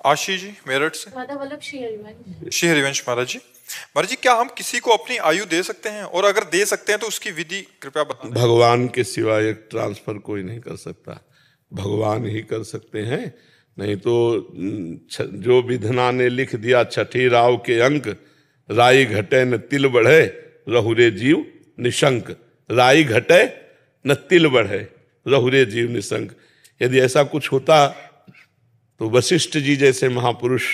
आशीष जी मेरठ से। माता वल्लभ श्री हरिवंश। श्री हरिवंश महाराज जी, महाराज जी क्या हम किसी को अपनी आयु दे सकते हैं, और अगर दे सकते हैं तो उसकी विधि कृपया बताएं। भगवान के सिवाय एक ट्रांसफर कोई नहीं कर सकता, भगवान ही कर सकते हैं। नहीं तो जो विधना ने लिख दिया छठी राव के अंक, राई घटे न तिल बढ़े रहुरे जीव निशंक। राई घटे न तिल बढ़े रहुरे जीव निशंक। यदि ऐसा कुछ होता तो वशिष्ठ जी जैसे महापुरुष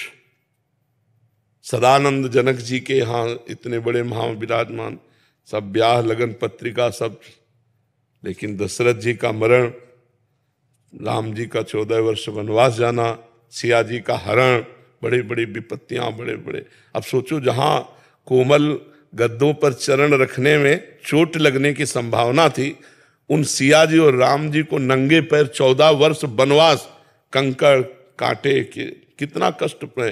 सदानंद जनक जी के यहाँ इतने बड़े महाविराजमान, सब ब्याह लगन पत्रिका सब, लेकिन दशरथ जी का मरण, राम जी का 14 वर्ष वनवास जाना, सिया जी का हरण, बड़ी बड़ी विपत्तियां, बड़े बड़े। अब सोचो जहां कोमल गद्दों पर चरण रखने में चोट लगने की संभावना थी, उन सिया जी और राम जी को नंगे पैर 14 वर्ष वनवास, कंकड़ कांटे के कितना कष्ट पड़े।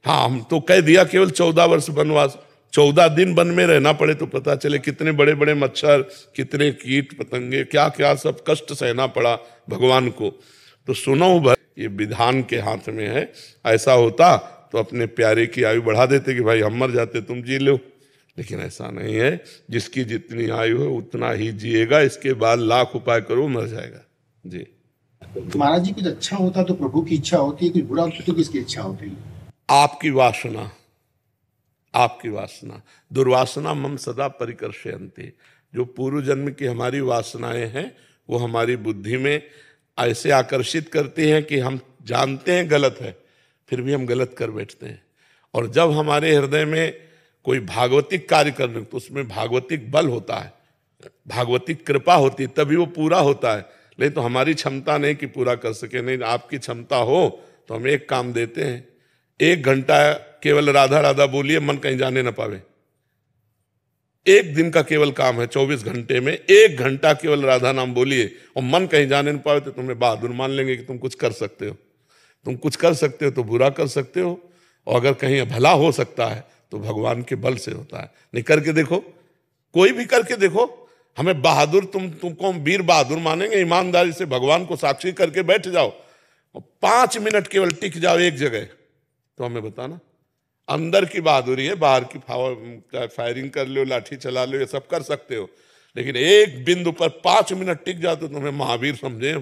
हाँ, हम तो कह दिया केवल 14 वर्ष वनवास, 14 दिन वन में रहना पड़े तो पता चले कितने बड़े बड़े मच्छर, कितने कीट पतंगे, क्या क्या सब कष्ट सहना पड़ा भगवान को। तो सुनो भाई, ये विधान के हाथ में है। ऐसा होता तो अपने प्यारे की आयु बढ़ा देते कि भाई हम मर जाते तुम जी लो, लेकिन ऐसा नहीं है। जिसकी जितनी आयु है उतना ही जिएगा, इसके बाद लाख उपाय करो मर जाएगा जी। महाराज जी कुछ अच्छा होता तो प्रभु की इच्छा होती है, कुछ बुरा होता तो किसकी इच्छा होती है? आपकी वासना, आपकी वासना। दुर्वासना मम सदा परिकर्षयन्ति। जो पूर्व जन्म की हमारी वासनाएं हैं वो हमारी बुद्धि में ऐसे आकर्षित करती हैं कि हम जानते हैं गलत है फिर भी हम गलत कर बैठते हैं। और जब हमारे हृदय में कोई भागवतिक कार्य करने तो उसमें भागवतिक बल होता है, भागवतिक कृपा होती है, तभी वो पूरा होता है। नहीं तो हमारी क्षमता नहीं कि पूरा कर सके। नहीं, आपकी क्षमता हो तो हम एक काम देते हैं, 1 घंटा केवल राधा राधा बोलिए, मन कहीं जाने ना पावे। 1 दिन का केवल काम है, 24 घंटे में 1 घंटा केवल राधा नाम बोलिए और मन कहीं जाने ना पावे, तो तुम्हें बहादुर मान लेंगे कि तुम कुछ कर सकते हो। तुम कुछ कर सकते हो तो बुरा कर सकते हो, और अगर कहीं भला हो सकता है तो भगवान के बल से होता है। नहीं, करके देखो, कोई भी करके देखो। हमें बहादुर, तुमको हम वीर बहादुर मानेंगे। ईमानदारी से भगवान को साक्षी करके बैठ जाओ और 5 मिनट केवल टिक जाओ एक जगह, तो हमें बताना। अंदर की बहादुरी है, बाहर की फायरिंग कर लो, लाठी चला लो, ये सब कर सकते हो, लेकिन एक बिंदु पर 5 मिनट टिक जाओ तो तुम्हें महावीर समझे।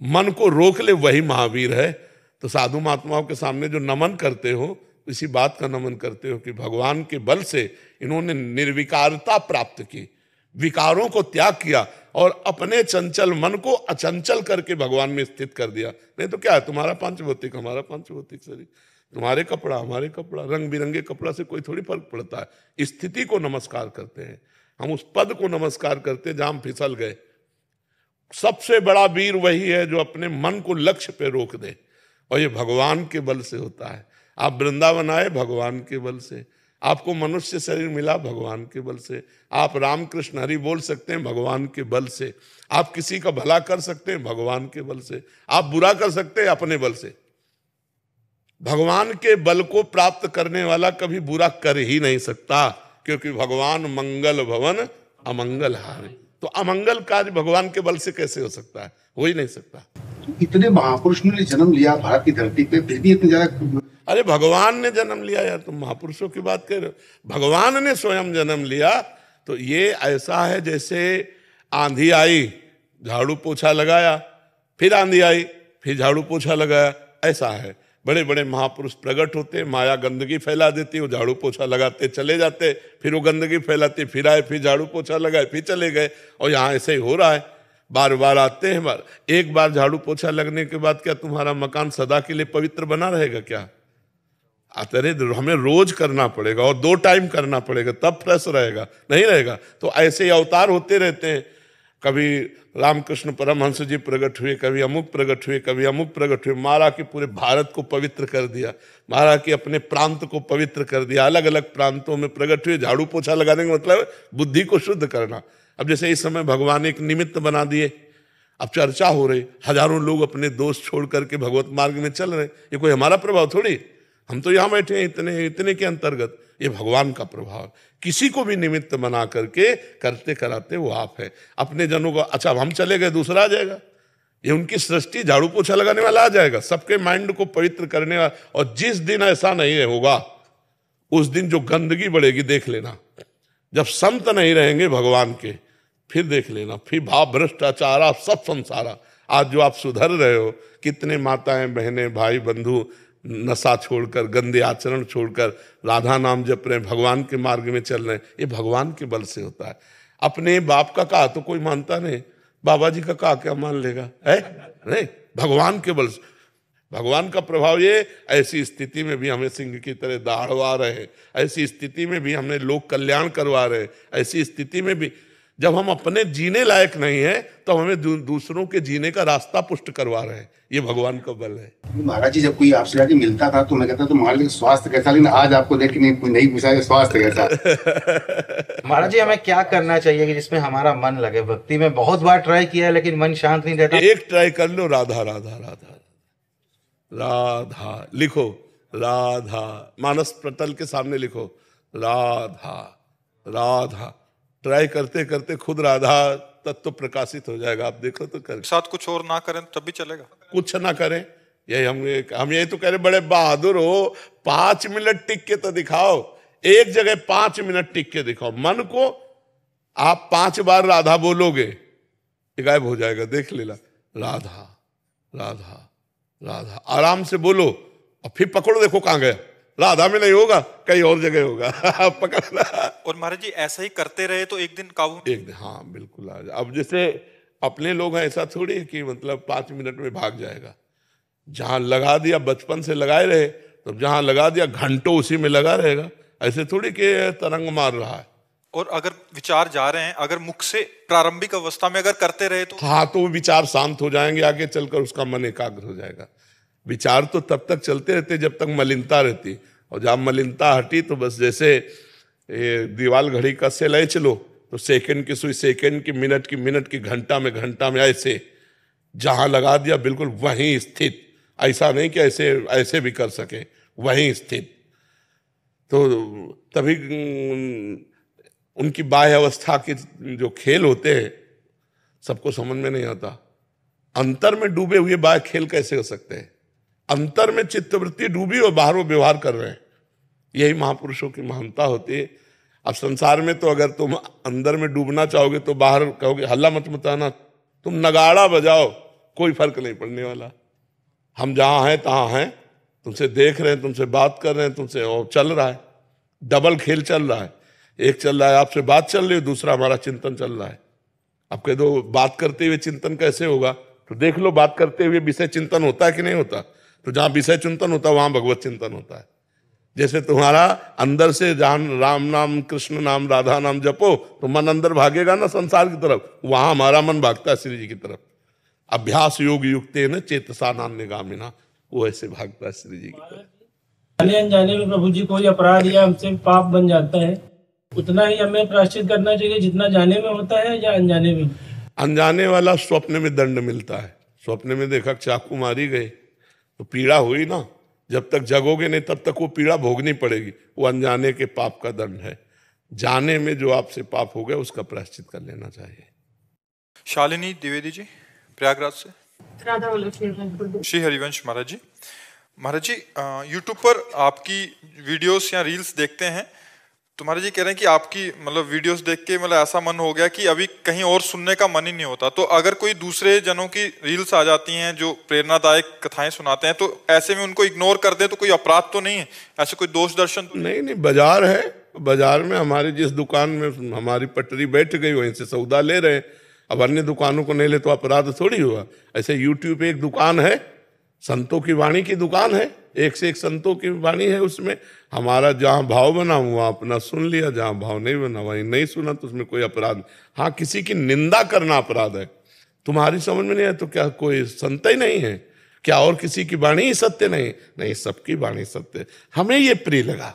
मन को रोक ले वही महावीर है। तो साधु महात्माओं के सामने जो नमन करते हो, इसी बात का नमन करते हो कि भगवान के बल से इन्होंने निर्विकारता प्राप्त की, विकारों को त्याग किया और अपने चंचल मन को अचंचल करके भगवान में स्थित कर दिया। नहीं तो क्या है, तुम्हारा पंचभौतिक हमारा पंचभौतिक शरीर, तुम्हारे कपड़ा हमारे कपड़ा, रंग बिरंगे कपड़ा से कोई थोड़ी फर्क पड़ता है। स्थिति को नमस्कार करते हैं हम, उस पद को नमस्कार करते हैं जहां हम फिसल गए। सबसे बड़ा वीर वही है जो अपने मन को लक्ष्य पे रोक दे, और ये भगवान के बल से होता है। आप वृंदावन आए भगवान के बल से, आपको मनुष्य शरीर मिला भगवान के बल से, आप रामकृष्ण हरि बोल सकते हैं भगवान के बल से, आप किसी का भला कर सकते हैं भगवान के बल से, आप बुरा कर सकते हैं अपने बल से। भगवान के बल को प्राप्त करने वाला कभी बुरा कर ही नहीं सकता, क्योंकि भगवान मंगल भवन अमंगल हारे। तो अमंगल कार्य भगवान के बल से कैसे हो सकता है? हो ही नहीं सकता। इतने महापुरुषों ने जन्म लिया भारत की धरती पे, फिर भी इतने ज्यादा। अरे भगवान ने जन्म लिया यार, तुम महापुरुषों की बात कर रहे हो। भगवान ने स्वयं जन्म लिया। तो ये ऐसा है जैसे आंधी आई, झाड़ू पोछा लगाया, फिर आंधी आई, फिर झाड़ू पोछा लगाया, ऐसा है। बड़े बड़े महापुरुष प्रकट होते, माया गंदगी फैला देती, वो झाड़ू पोछा लगाते चले जाते, फिर वो गंदगी फैलाते, फिर आए, फिर झाड़ू पोछा लगाए, फिर चले गए। और यहाँ ऐसे ही हो रहा है, बार बार आते हैं। एक बार झाड़ू पोछा लगने के बाद क्या तुम्हारा मकान सदा के लिए पवित्र बना रहेगा क्या? अरे हमें रोज करना पड़ेगा और 2 टाइम करना पड़ेगा, तब फ्रेश रहेगा, नहीं रहेगा। तो ऐसे ही अवतार होते रहते हैं। कभी रामकृष्ण परमहंस जी प्रकट हुए, कभी अमुक प्रकट हुए, कभी अमुक प्रकट हुए। महाराज के पूरे भारत को पवित्र कर दिया, महाराज के अपने प्रांत को पवित्र कर दिया। अलग अलग प्रांतों में प्रकट हुए। झाड़ू पोछा लगाने का मतलब बुद्धि को शुद्ध करना। अब जैसे इस समय भगवान एक निमित्त बना दिए, अब चर्चा हो रही, हजारों लोग अपने दोस्त छोड़ करके भगवत मार्ग में चल रहे। ये कोई हमारा प्रभाव थोड़ी, हम तो यहाँ बैठे हैं इतने इतने के अंतर्गत। ये भगवान का प्रभाव। किसी को भी निमित्त बना करके करते कराते वो आप है। अपने जनों को, अच्छा हम चले गए दूसरा आ जाएगा, ये उनकी सृष्टि, झाड़ू पोछा लगाने वाला आ जाएगा, सबके माइंड को पवित्र करने वाला। और जिस दिन ऐसा नहीं होगा उस दिन जो गंदगी बढ़ेगी देख लेना। जब संत नहीं रहेंगे भगवान के, फिर देख लेना, फिर भाव भ्रष्टाचार सब संसारा। आज जो आप सुधर रहे हो, कितने माताएं बहनें भाई बंधु नशा छोड़कर, गंदे आचरण छोड़कर राधा नाम जप रहे हैं, भगवान के मार्ग में चल रहे हैं, ये भगवान के बल से होता है। अपने बाप का कहा तो कोई मानता नहीं, बाबा जी का कहा क्या मान लेगा, है नहीं, भगवान के बल से। भगवान का प्रभाव ये, ऐसी स्थिति में भी हमें सिंह की तरह दहाड़वा रहे हैं, ऐसी स्थिति में भी हमें लोक कल्याण करवा रहे हैं, ऐसी स्थिति में भी जब हम अपने जीने लायक नहीं है तो हमें दूसरों के जीने का रास्ता पुष्ट करवा रहे हैं। ये भगवान का बल है। महाराज जी, जब कोई आपसे जाके मिलता था तो मैं कहता तो मान लीजिए स्वास्थ्य कैसा, लेकिन आज आपको देख के नहीं पूछा स्वास्थ्य कैसा। महाराज जी, हमें क्या करना चाहिए कि जिसमें हमारा मन लगे? भक्ति में बहुत बार ट्राई किया है लेकिन मन शांत नहीं रहता। एक ट्राई कर लो, राधा राधा राधा राधा लिखो, राधा मानस पटल के सामने लिखो, राधा राधा। ट्राई करते करते खुद राधा तत्व प्रकाशित हो जाएगा। आप देखो तो कर साथ कुछ और ना करें तब भी चलेगा, कुछ ना करें। यही हम यही तो कह रहे, बड़े बहादुर हो, 5 मिनट टिक के तो दिखाओ, एक जगह 5 मिनट टिक के दिखाओ। मन को आप 5 बार राधा बोलोगे, गायब हो जाएगा, देख लेना, राधा राधा राधा। आराम से बोलो और फिर पकड़ो, देखो कहां गया, राधा में नहीं होगा, कहीं और जगह होगा। पकड़ना। और महाराज जी ऐसा ही करते रहे तो एक दिन काबू, एक दिन, हाँ बिल्कुल आ जाए। अब जैसे अपने लोग हैं, ऐसा थोड़ी है कि मतलब 5 मिनट में भाग जाएगा। जहां लगा दिया, बचपन से लगाए रहे, तो जहां लगा दिया घंटों उसी में लगा रहेगा। ऐसे थोड़ी कि तरंग मार रहा है। और अगर विचार जा रहे हैं, अगर मुख से प्रारंभिक अवस्था में अगर करते रहे तो हाँ, तो वो विचार शांत हो जाएंगे, आगे चलकर उसका मन एकाग्र हो जाएगा। विचार तो तब तक चलते रहते जब तक मलिनता रहती, और जब मलिनता हटी तो बस जैसे दीवाल घड़ी का सेलाई चलो, तो सेकंड की सुई सेकंड की, मिनट की घंटा में ऐसे जहां लगा दिया बिल्कुल वहीं स्थित। ऐसा नहीं कि ऐसे भी कर सके, वहीं स्थित। तो तभी उनकी बाह्य अवस्था के जो खेल होते हैं सबको समझ में नहीं आता। अंतर में डूबे हुए बाह्य खेल कैसे हो सकते हैं? अंतर में चित्तवृत्ति डूबी और बाहर वो व्यवहार कर रहे हैं। यही महापुरुषों की महानता होती है। अब संसार में तो अगर तुम अंदर में डूबना चाहोगे तो बाहर कहोगे हल्ला मत मचाना, तुम नगाड़ा बजाओ, कोई फर्क नहीं पड़ने वाला। हम जहां हैं तहां हैं, तुमसे देख रहे हैं, तुमसे बात कर रहे हैं, तुमसे और चल रहा है, डबल खेल चल रहा है। एक चल रहा है आपसे बात चल रही है, दूसरा हमारा चिंतन चल रहा है। अब कह दो बात करते हुए चिंतन कैसे होगा, तो देख लो बात करते हुए विषय चिंतन होता है कि नहीं होता। तो जहां विषय चिंतन होता है वहां भगवत चिंतन होता है। जैसे तुम्हारा अंदर से जहां राम नाम कृष्ण नाम राधा नाम जपो तो मन अंदर भागेगा ना संसार की तरफ, वहां हमारा मन भागता है श्री जी की तरफ। अभ्यास योग युक्ते न चेतसा नान्यगामिना, वो ऐसे भागता है श्री जी की तरफ। जाने अनजाने में प्रभु जी कोई अपराध या हमसे पाप बन जाता है, उतना ही हमें प्रायश्चित करना चाहिए जितना जाने में होता है या अनजाने में? अनजाने वाला स्वप्न में दंड मिलता है। स्वप्न में देखा चाकू मारी गई तो पीड़ा हुई ना, जब तक जगोगे नहीं तब तक वो पीड़ा भोगनी पड़ेगी। वो अनजाने के पाप का दंड है। जाने में जो आपसे पाप हो गया उसका प्रायश्चित कर लेना चाहिए। शालिनी द्विवेदी जी प्रयागराज से। राधा वल्लभ श्री हरिवंश महाराज जी। महाराज जी यूट्यूब पर आपकी वीडियोस या रील्स देखते हैं तो महाराज जी कह रहे हैं कि आपकी मतलब वीडियोस देख के मतलब ऐसा मन हो गया कि अभी कहीं और सुनने का मन ही नहीं होता। तो अगर कोई दूसरे जनों की रील्स आ जाती हैं जो प्रेरणादायक कथाएं सुनाते हैं तो ऐसे में उनको इग्नोर कर दें तो कोई अपराध तो नहीं है, ऐसे कोई दोष दर्शन तो नहीं, बाजार है, बाजार में हमारी जिस दुकान में हमारी पटरी बैठ गई वहीं से सौदा ले रहे हैं। अब अन्य दुकानों को नहीं ले तो अपराध थोड़ी हुआ। ऐसे यूट्यूब एक दुकान है, संतों की वाणी की दुकान है, एक से एक संतों की वाणी है। उसमें हमारा जहाँ भाव बना वहाँ अपना सुन लिया, जहाँ भाव नहीं बना वहीं नहीं सुना, तो उसमें कोई अपराध। हाँ, किसी की निंदा करना अपराध है। तुम्हारी समझ में नहीं है तो क्या कोई संत ही नहीं है क्या? और किसी की वाणी ही सत्य नहीं? नहीं, सबकी वाणी सत्य। हमें ये प्रिय लगा,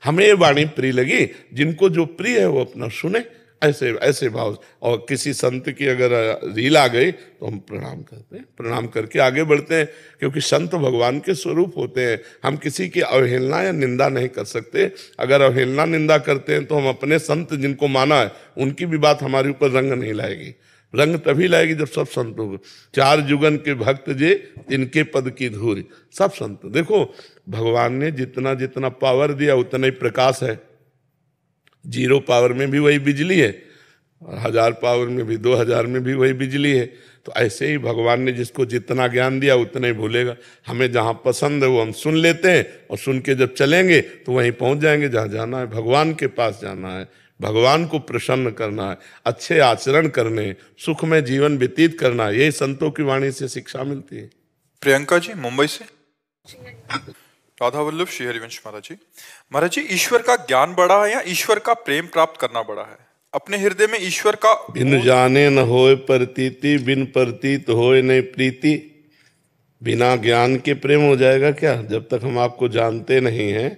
हमें ये वाणी प्रिय लगी, जिनको जो प्रिय है वो अपना सुने, ऐसे ऐसे भाव। और किसी संत की अगर रील आ गई तो हम प्रणाम करते हैं, प्रणाम करके आगे बढ़ते हैं, क्योंकि संत भगवान के स्वरूप होते हैं। हम किसी की अवहेलना या निंदा नहीं कर सकते। अगर अवहेलना निंदा करते हैं तो हम अपने संत जिनको माना है उनकी भी बात हमारे ऊपर रंग नहीं लाएगी। रंग तभी लाएगी जब सब संतों को, चार जुगन के भक्त जे इनके पद की धूरी, सब संत। देखो भगवान ने जितना जितना पावर दिया उतना ही प्रकाश है। 0 पावर में भी वही बिजली है और 1000 पावर में भी, 2000 में भी वही बिजली है। तो ऐसे ही भगवान ने जिसको जितना ज्ञान दिया उतना ही भूलेगा। हमें जहाँ पसंद है वो हम सुन लेते हैं और सुन के जब चलेंगे तो वहीं पहुंच जाएंगे जहाँ जाना है। भगवान के पास जाना है, भगवान को प्रसन्न करना है, अच्छे आचरण करने, सुख में जीवन व्यतीत करना है। यही संतों की वाणी से शिक्षा मिलती है। प्रियंका जी मुंबई से। राधा वल्लभ श्री हरिवंश महाराज जी। महाराज जी, ईश्वर का ज्ञान बड़ा है या ईश्वर का प्रेम प्राप्त करना बड़ा है? अपने हृदय में ईश्वर का बिन जाने न होए प्रतीति, बिन प्रतीत होए नहीं प्रीति। बिना ज्ञान के प्रेम हो जाएगा क्या? जब तक हम आपको जानते नहीं हैं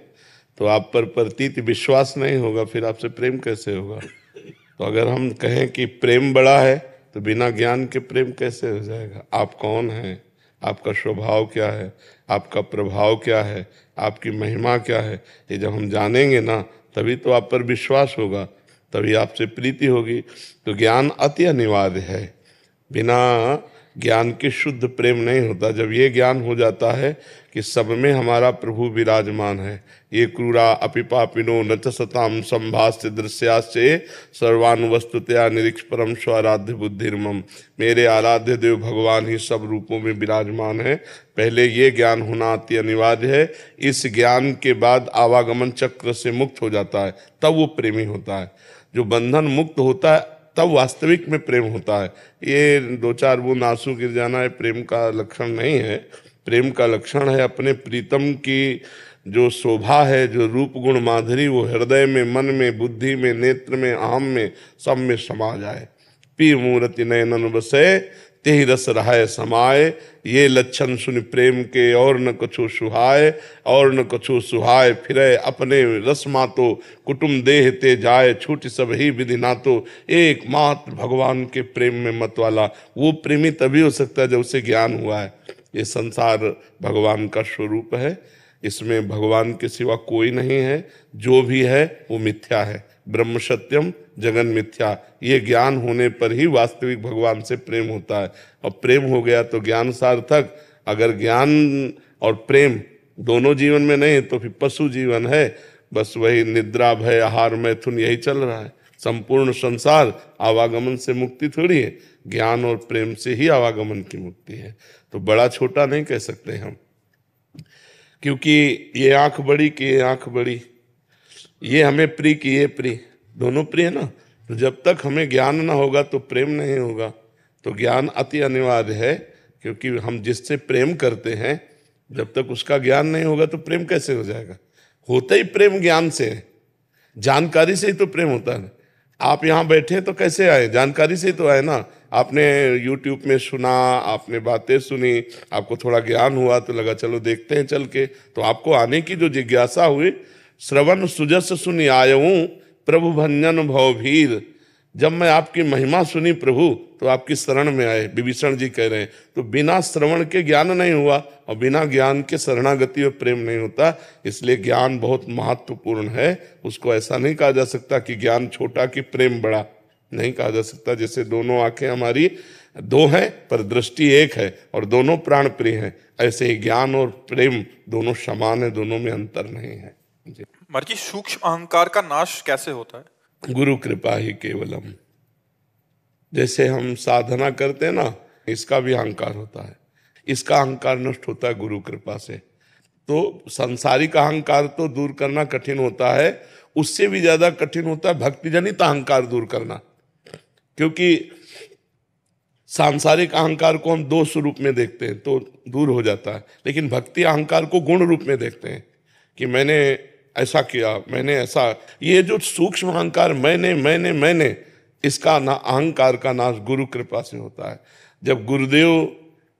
तो आप पर प्रतीति विश्वास नहीं होगा, फिर आपसे प्रेम कैसे होगा? तो अगर हम कहें कि प्रेम बड़ा है तो बिना ज्ञान के प्रेम कैसे हो जाएगा? आप कौन हैं, आपका स्वभाव क्या है, आपका प्रभाव क्या है, आपकी महिमा क्या है, ये जब हम जानेंगे ना तभी तो आप पर विश्वास होगा, तभी आपसे प्रीति होगी। तो ज्ञान अति अनिवार्य है, बिना ज्ञान के शुद्ध प्रेम नहीं होता। जब ये ज्ञान हो जाता है कि सब में हमारा प्रभु विराजमान है, ये क्रूरा अपि पापिनो न च सताम संभाष्य दृश्याश्चे सर्वानुवस्तुतया निरीक्ष परम स्वाराध्य बुद्धिर्मम। मेरे आराध्य देव भगवान ही सब रूपों में विराजमान है। पहले ये ज्ञान होना अति अनिवार्य है। इस ज्ञान के बाद आवागमन चक्र से मुक्त हो जाता है, तब वो प्रेमी होता है। जो बंधन मुक्त होता है तब वास्तविक में प्रेम होता है। ये 2-4 बूंद आंसू गिर जाना है प्रेम का लक्षण नहीं है। प्रेम का लक्षण है अपने प्रीतम की जो शोभा है, जो रूप गुण माधुरी, वो हृदय में, मन में, बुद्धि में, नेत्र में, आम में, सब में समा जाए। पी मूर्ति नयनन बसे तेहि रस रहाय समाये। ये लक्षण सुन प्रेम के और न कछु सुहाय, और न कछु सुहाय फिरे अपने रस मातो कुटुम देह ते जाए। छूट सब ही विधि नातो एकमात्र भगवान के प्रेम में मत वाला वो प्रेमी तभी हो सकता है जब उसे ज्ञान हुआ है। ये संसार भगवान का स्वरूप है, इसमें भगवान के सिवा कोई नहीं है, जो भी है वो मिथ्या है। ब्रह्म सत्यम जगन मिथ्या, ये ज्ञान होने पर ही वास्तविक भगवान से प्रेम होता है। और प्रेम हो गया तो ज्ञान सार्थक। अगर ज्ञान और प्रेम दोनों जीवन में नहीं तो फिर पशु जीवन है, बस वही निद्रा भय आहार मैथुन यही चल रहा है। संपूर्ण संसार आवागमन से मुक्ति थोड़ी है, ज्ञान और प्रेम से ही आवागमन की मुक्ति है। तो बड़ा छोटा नहीं कह सकते हम, क्योंकि ये आंख बड़ी कि ये आंख बड़ी, ये हमें प्रिय कि ये प्रिय, दोनों प्रिय है ना। तो जब तक हमें ज्ञान ना होगा तो प्रेम नहीं होगा। तो ज्ञान अति अनिवार्य है, क्योंकि हम जिससे प्रेम करते हैं जब तक उसका ज्ञान नहीं होगा तो प्रेम कैसे हो जाएगा? होता ही प्रेम ज्ञान से है, जानकारी से ही तो प्रेम होता है। आप यहाँ बैठे तो कैसे आए? जानकारी से ही तो आए ना। आपने YouTube में सुना, आपने बातें सुनी, आपको थोड़ा ज्ञान हुआ तो लगा चलो देखते हैं चल के। तो आपको आने की जो जिज्ञासा हुई, श्रवण सुजस सुनि आयऊं प्रभु भंजन भवभीर। जब मैं आपकी महिमा सुनी प्रभु तो आपकी शरण में आए, विभीषण जी कह रहे हैं। तो बिना श्रवण के ज्ञान नहीं हुआ और बिना ज्ञान के शरणागति और प्रेम नहीं होता। इसलिए ज्ञान बहुत महत्वपूर्ण है। उसको ऐसा नहीं कहा जा सकता कि ज्ञान छोटा कि प्रेम बड़ा, नहीं कहा जा सकता। जैसे दोनों आंखें हमारी दो हैं पर दृष्टि एक है और दोनों प्राण प्रिय हैं, ऐसे ही ज्ञान और प्रेम दोनों समान है, दोनों में अंतर नहीं है। मर्जी सूक्ष्म अहंकार का नाश कैसे होता है? गुरु कृपा ही केवलम। जैसे हम साधना करते हैं ना, इसका भी अहंकार होता है, इसका अहंकार नष्ट होता है गुरु कृपा से। तो सांसारिक अहंकार तो दूर करना कठिन होता है, उससे भी ज्यादा कठिन होता है भक्ति जनित अहंकार दूर करना। क्योंकि सांसारिक अहंकार को हम दोष रूप में देखते हैं तो दूर हो जाता है, लेकिन भक्ति अहंकार को गुण रूप में देखते हैं कि मैंने ऐसा किया, मैंने ऐसा। ये जो सूक्ष्म अहंकार मैंने इसका ना अहंकार का नाश गुरु कृपा से होता है। जब गुरुदेव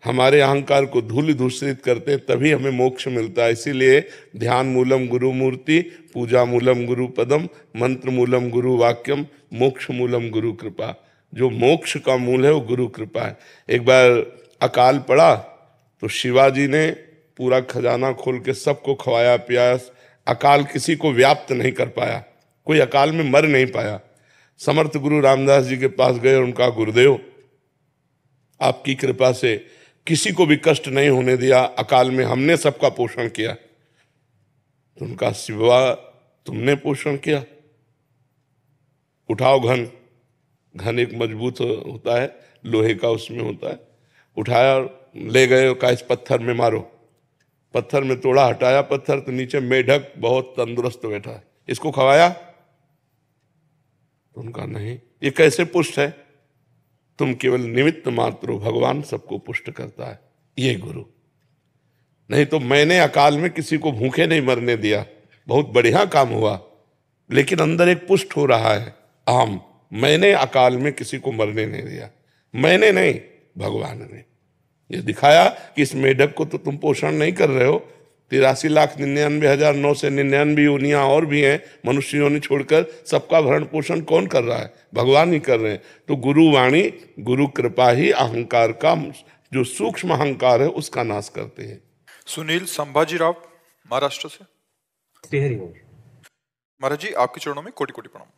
हमारे अहंकार को धूल दूषित करते हैं तभी हमें मोक्ष मिलता है। इसीलिए ध्यान मूलम गुरु मूर्ति, पूजा मूलम गुरु पदम, मंत्र मूलम गुरु वाक्यम, मोक्ष मूलम गुरु कृपा। जो मोक्ष का मूल है वो गुरु कृपा है। एक बार अकाल पड़ा तो शिवाजी ने पूरा खजाना खोल के सबको खवाया पियाया। अकाल किसी को व्याप्त नहीं कर पाया, कोई अकाल में मर नहीं पाया। समर्थ गुरु रामदास जी के पास गए और उनका गुरुदेव आपकी कृपा से किसी को भी कष्ट नहीं होने दिया, अकाल में हमने सबका पोषण किया। तो उनका शिवा तुमने पोषण किया। उठाओ घन, घन एक मजबूत होता है, लोहे का उसमें होता है, उठाया और ले गए, कहा इस पत्थर में मारो। पत्थर में तोड़ा, हटाया पत्थर, तो नीचे मेढक बहुत तंदुरुस्त बैठा है, इसको खवाया? तो उनका नहीं, ये कैसे पुष्ट है? तुम केवल निमित्त मात्र हो, भगवान सबको पुष्ट करता है, ये गुरु। नहीं तो मैंने अकाल में किसी को भूखे नहीं मरने दिया, बहुत बढ़िया काम हुआ, लेकिन अंदर एक पुष्ट हो रहा है अहम, मैंने अकाल में किसी को मरने नहीं दिया, मैंने नहीं, भगवान ने। ये दिखाया कि इस मेढक को तो तुम पोषण नहीं कर रहे हो, 83,99,999 योनियां और भी हैं मनुष्य योनि छोड़कर, सबका भरण पोषण कौन कर रहा है? भगवान ही कर रहे हैं। तो गुरु वाणी, गुरु कृपा ही अहंकार का, जो सूक्ष्म अहंकार है उसका नाश करते हैं। सुनील संभाजीराव महाराष्ट्र से। महाराज जी, आपके चरणों में कोटि कोटि प्रणाम।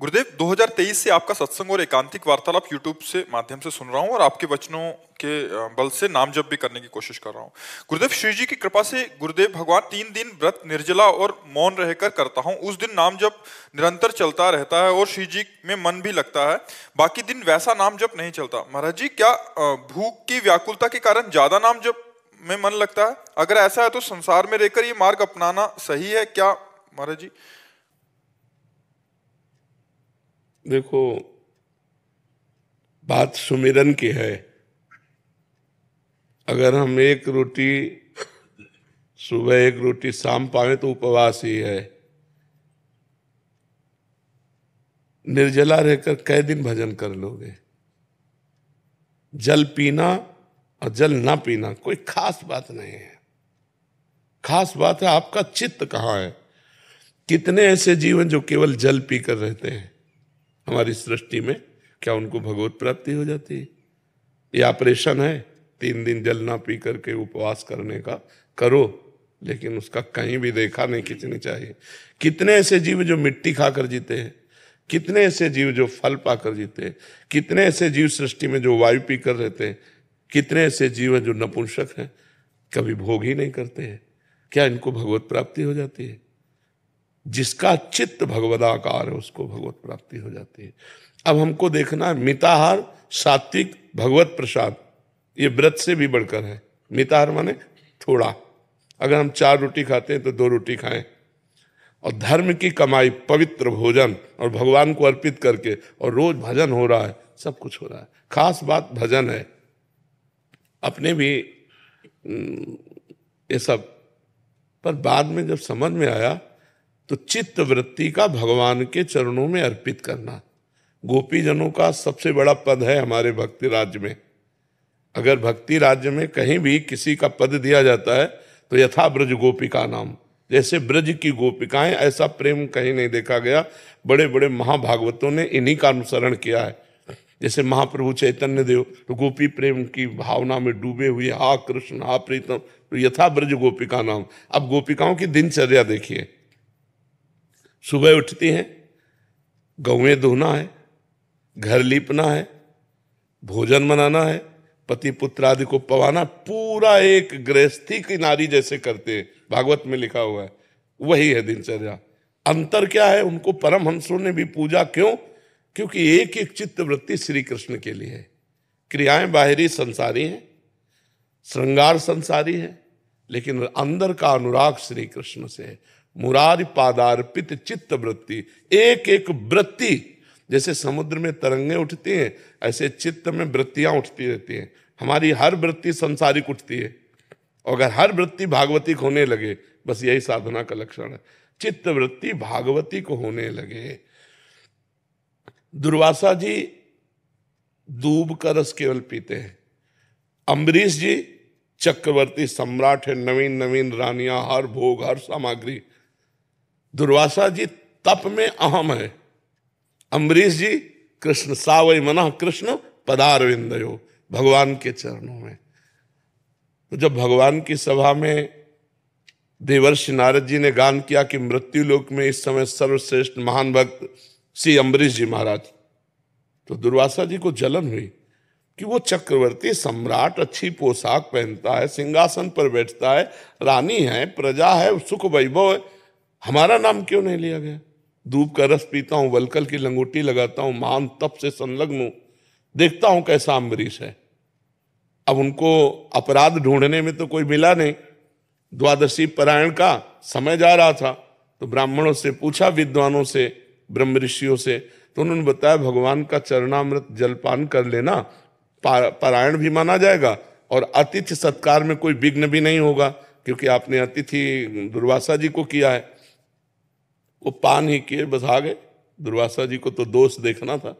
गुरुदेव, 2023 से आपका सत्संग और एकांतिक वार्तालाप यूट्यूब से माध्यम से सुन रहा हूं और आपके वचनों के बल से नाम जप भी करने की कोशिश कर रहा हूं। गुरुदेव, श्री जी की कृपा से गुरुदेव भगवान 3 दिन व्रत निर्जला और मौन रहकर करता हूं। उस दिन नाम जप निरंतर चलता रहता है और श्री जी में मन भी लगता है, बाकी दिन वैसा नाम जप नहीं चलता। महाराज जी, क्या भूख की व्याकुलता के कारण ज्यादा नाम जप में मन लगता है? अगर ऐसा है तो संसार में रहकर ये मार्ग अपनाना सही है क्या महाराज जी? देखो, बात सुमिरन की है। अगर हम एक रोटी सुबह, एक रोटी शाम पाए तो उपवास ही है। निर्जला रहकर कै दिन भजन कर लोगे? जल पीना और जल ना पीना कोई खास बात नहीं है। खास बात है आपका चित्त कहाँ है। कितने ऐसे जीवन जो केवल जल पीकर रहते हैं हमारी सृष्टि में, क्या उनको भगवत प्राप्ति हो जाती है? ये ऑपरेशन है 3 दिन जल ना पी करके उपवास करने का, करो, लेकिन उसका कहीं भी देखा नहीं खींचनी चाहिए। कितने ऐसे जीव जो मिट्टी खाकर जीते हैं, कितने ऐसे जीव जो फल पाकर जीते हैं, कितने ऐसे जीव सृष्टि में जो वायु पीकर रहते हैं, कितने ऐसे जीव जो नपुंसक हैं, कभी भोग ही नहीं करते हैं। क्या इनको भगवत प्राप्ति हो जाती है? जिसका चित्त भगवदाकार है उसको भगवत प्राप्ति हो जाती है। अब हमको देखना है, मिताहार, सात्विक, भगवत प्रसाद, ये व्रत से भी बढ़कर है। मिताहार माने थोड़ा, अगर हम 4 रोटी खाते हैं तो 2 रोटी खाएं, और धर्म की कमाई, पवित्र भोजन और भगवान को अर्पित करके, और रोज भजन हो रहा है, सब कुछ हो रहा है। खास बात भजन है। अपने भी ये सब, पर बाद में जब समझ में आया तो चित्त वृत्ति का भगवान के चरणों में अर्पित करना गोपी जनों का सबसे बड़ा पद है हमारे भक्ति राज्य में। अगर भक्ति राज्य में कहीं भी किसी का पद दिया जाता है तो यथा ब्रज गोपिका नाम, जैसे ब्रज की गोपिकाएं, ऐसा प्रेम कहीं नहीं देखा गया। बड़े बड़े महाभागवतों ने इन्हीं का अनुसरण किया है। जैसे महाप्रभु चैतन्य देव तो गोपी प्रेम की भावना में डूबे हुए, हा कृष्ण हा प्रीतम, तो यथा ब्रज गोपिका नाम। अब गोपिकाओं की दिनचर्या देखिए, सुबह उठती हैं, गौएं धोना है, घर लीपना है, भोजन बनाना है, पति पुत्र आदि को पवाना, पूरा एक गृहस्थी की नारी जैसे करते हैं, भागवत में लिखा हुआ है, वही है दिनचर्या। अंतर क्या है? उनको परमहंसों ने भी पूजा क्यों? क्योंकि एक एक चित्त वृत्ति श्री कृष्ण के लिए है। क्रियाएं बाहरी संसारी हैं, श्रृंगार संसारी है, लेकिन अंदर का अनुराग श्री कृष्ण से है। मुरारी पादार्पित चित्त वृत्ति, एक एक वृत्ति, जैसे समुद्र में तरंगें उठती हैं ऐसे चित्त में वृत्तियां उठती रहती हैं। हमारी हर वृत्ति संसारिक उठती है, और अगर हर वृत्ति भागवतिक होने लगे, बस यही साधना का लक्षण है, चित्त वृत्ति भागवतिक होने लगे। दुर्वासा जी दूब का रस केवल पीते हैं। अम्बरीश जी चक्रवर्ती सम्राट है, नवीन नवीन रानियां, हर भोग हर सामग्री। दुर्वासा जी तप में अहम है। अम्बरीश जी कृष्ण सावई मना कृष्ण पदारविंदयो, भगवान के चरणों में। तो जब भगवान की सभा में देवर्षि नारद जी ने गान किया कि मृत्यु लोक में इस समय सर्वश्रेष्ठ महान भक्त श्री अम्बरीश जी महाराज, तो दुर्वासा जी को जलन हुई। कि वो चक्रवर्ती सम्राट अच्छी पोशाक पहनता है, सिंहासन पर बैठता है, रानी है, प्रजा है, सुख वैभव है, हमारा नाम क्यों नहीं लिया गया? दूब का रस पीता हूं, वलकल की लंगोटी लगाता हूं, महान तप से संलग्न हूं, देखता हूं कैसा अम्बरीश है। अब उनको अपराध ढूंढने में तो कोई मिला नहीं। द्वादशी पारायण का समय जा रहा था, तो ब्राह्मणों से पूछा, विद्वानों से, ब्रह्म ऋषियों से, तो उन्होंने बताया भगवान का चरणामृत जलपान कर लेना, पारायण भी माना जाएगा और अतिथि सत्कार में कोई विघ्न भी नहीं होगा, क्योंकि आपने अतिथि दुर्वासा जी को किया है। वो पान ही किए, बस आ गए। दुर्वासा जी को तो दोष देखना था।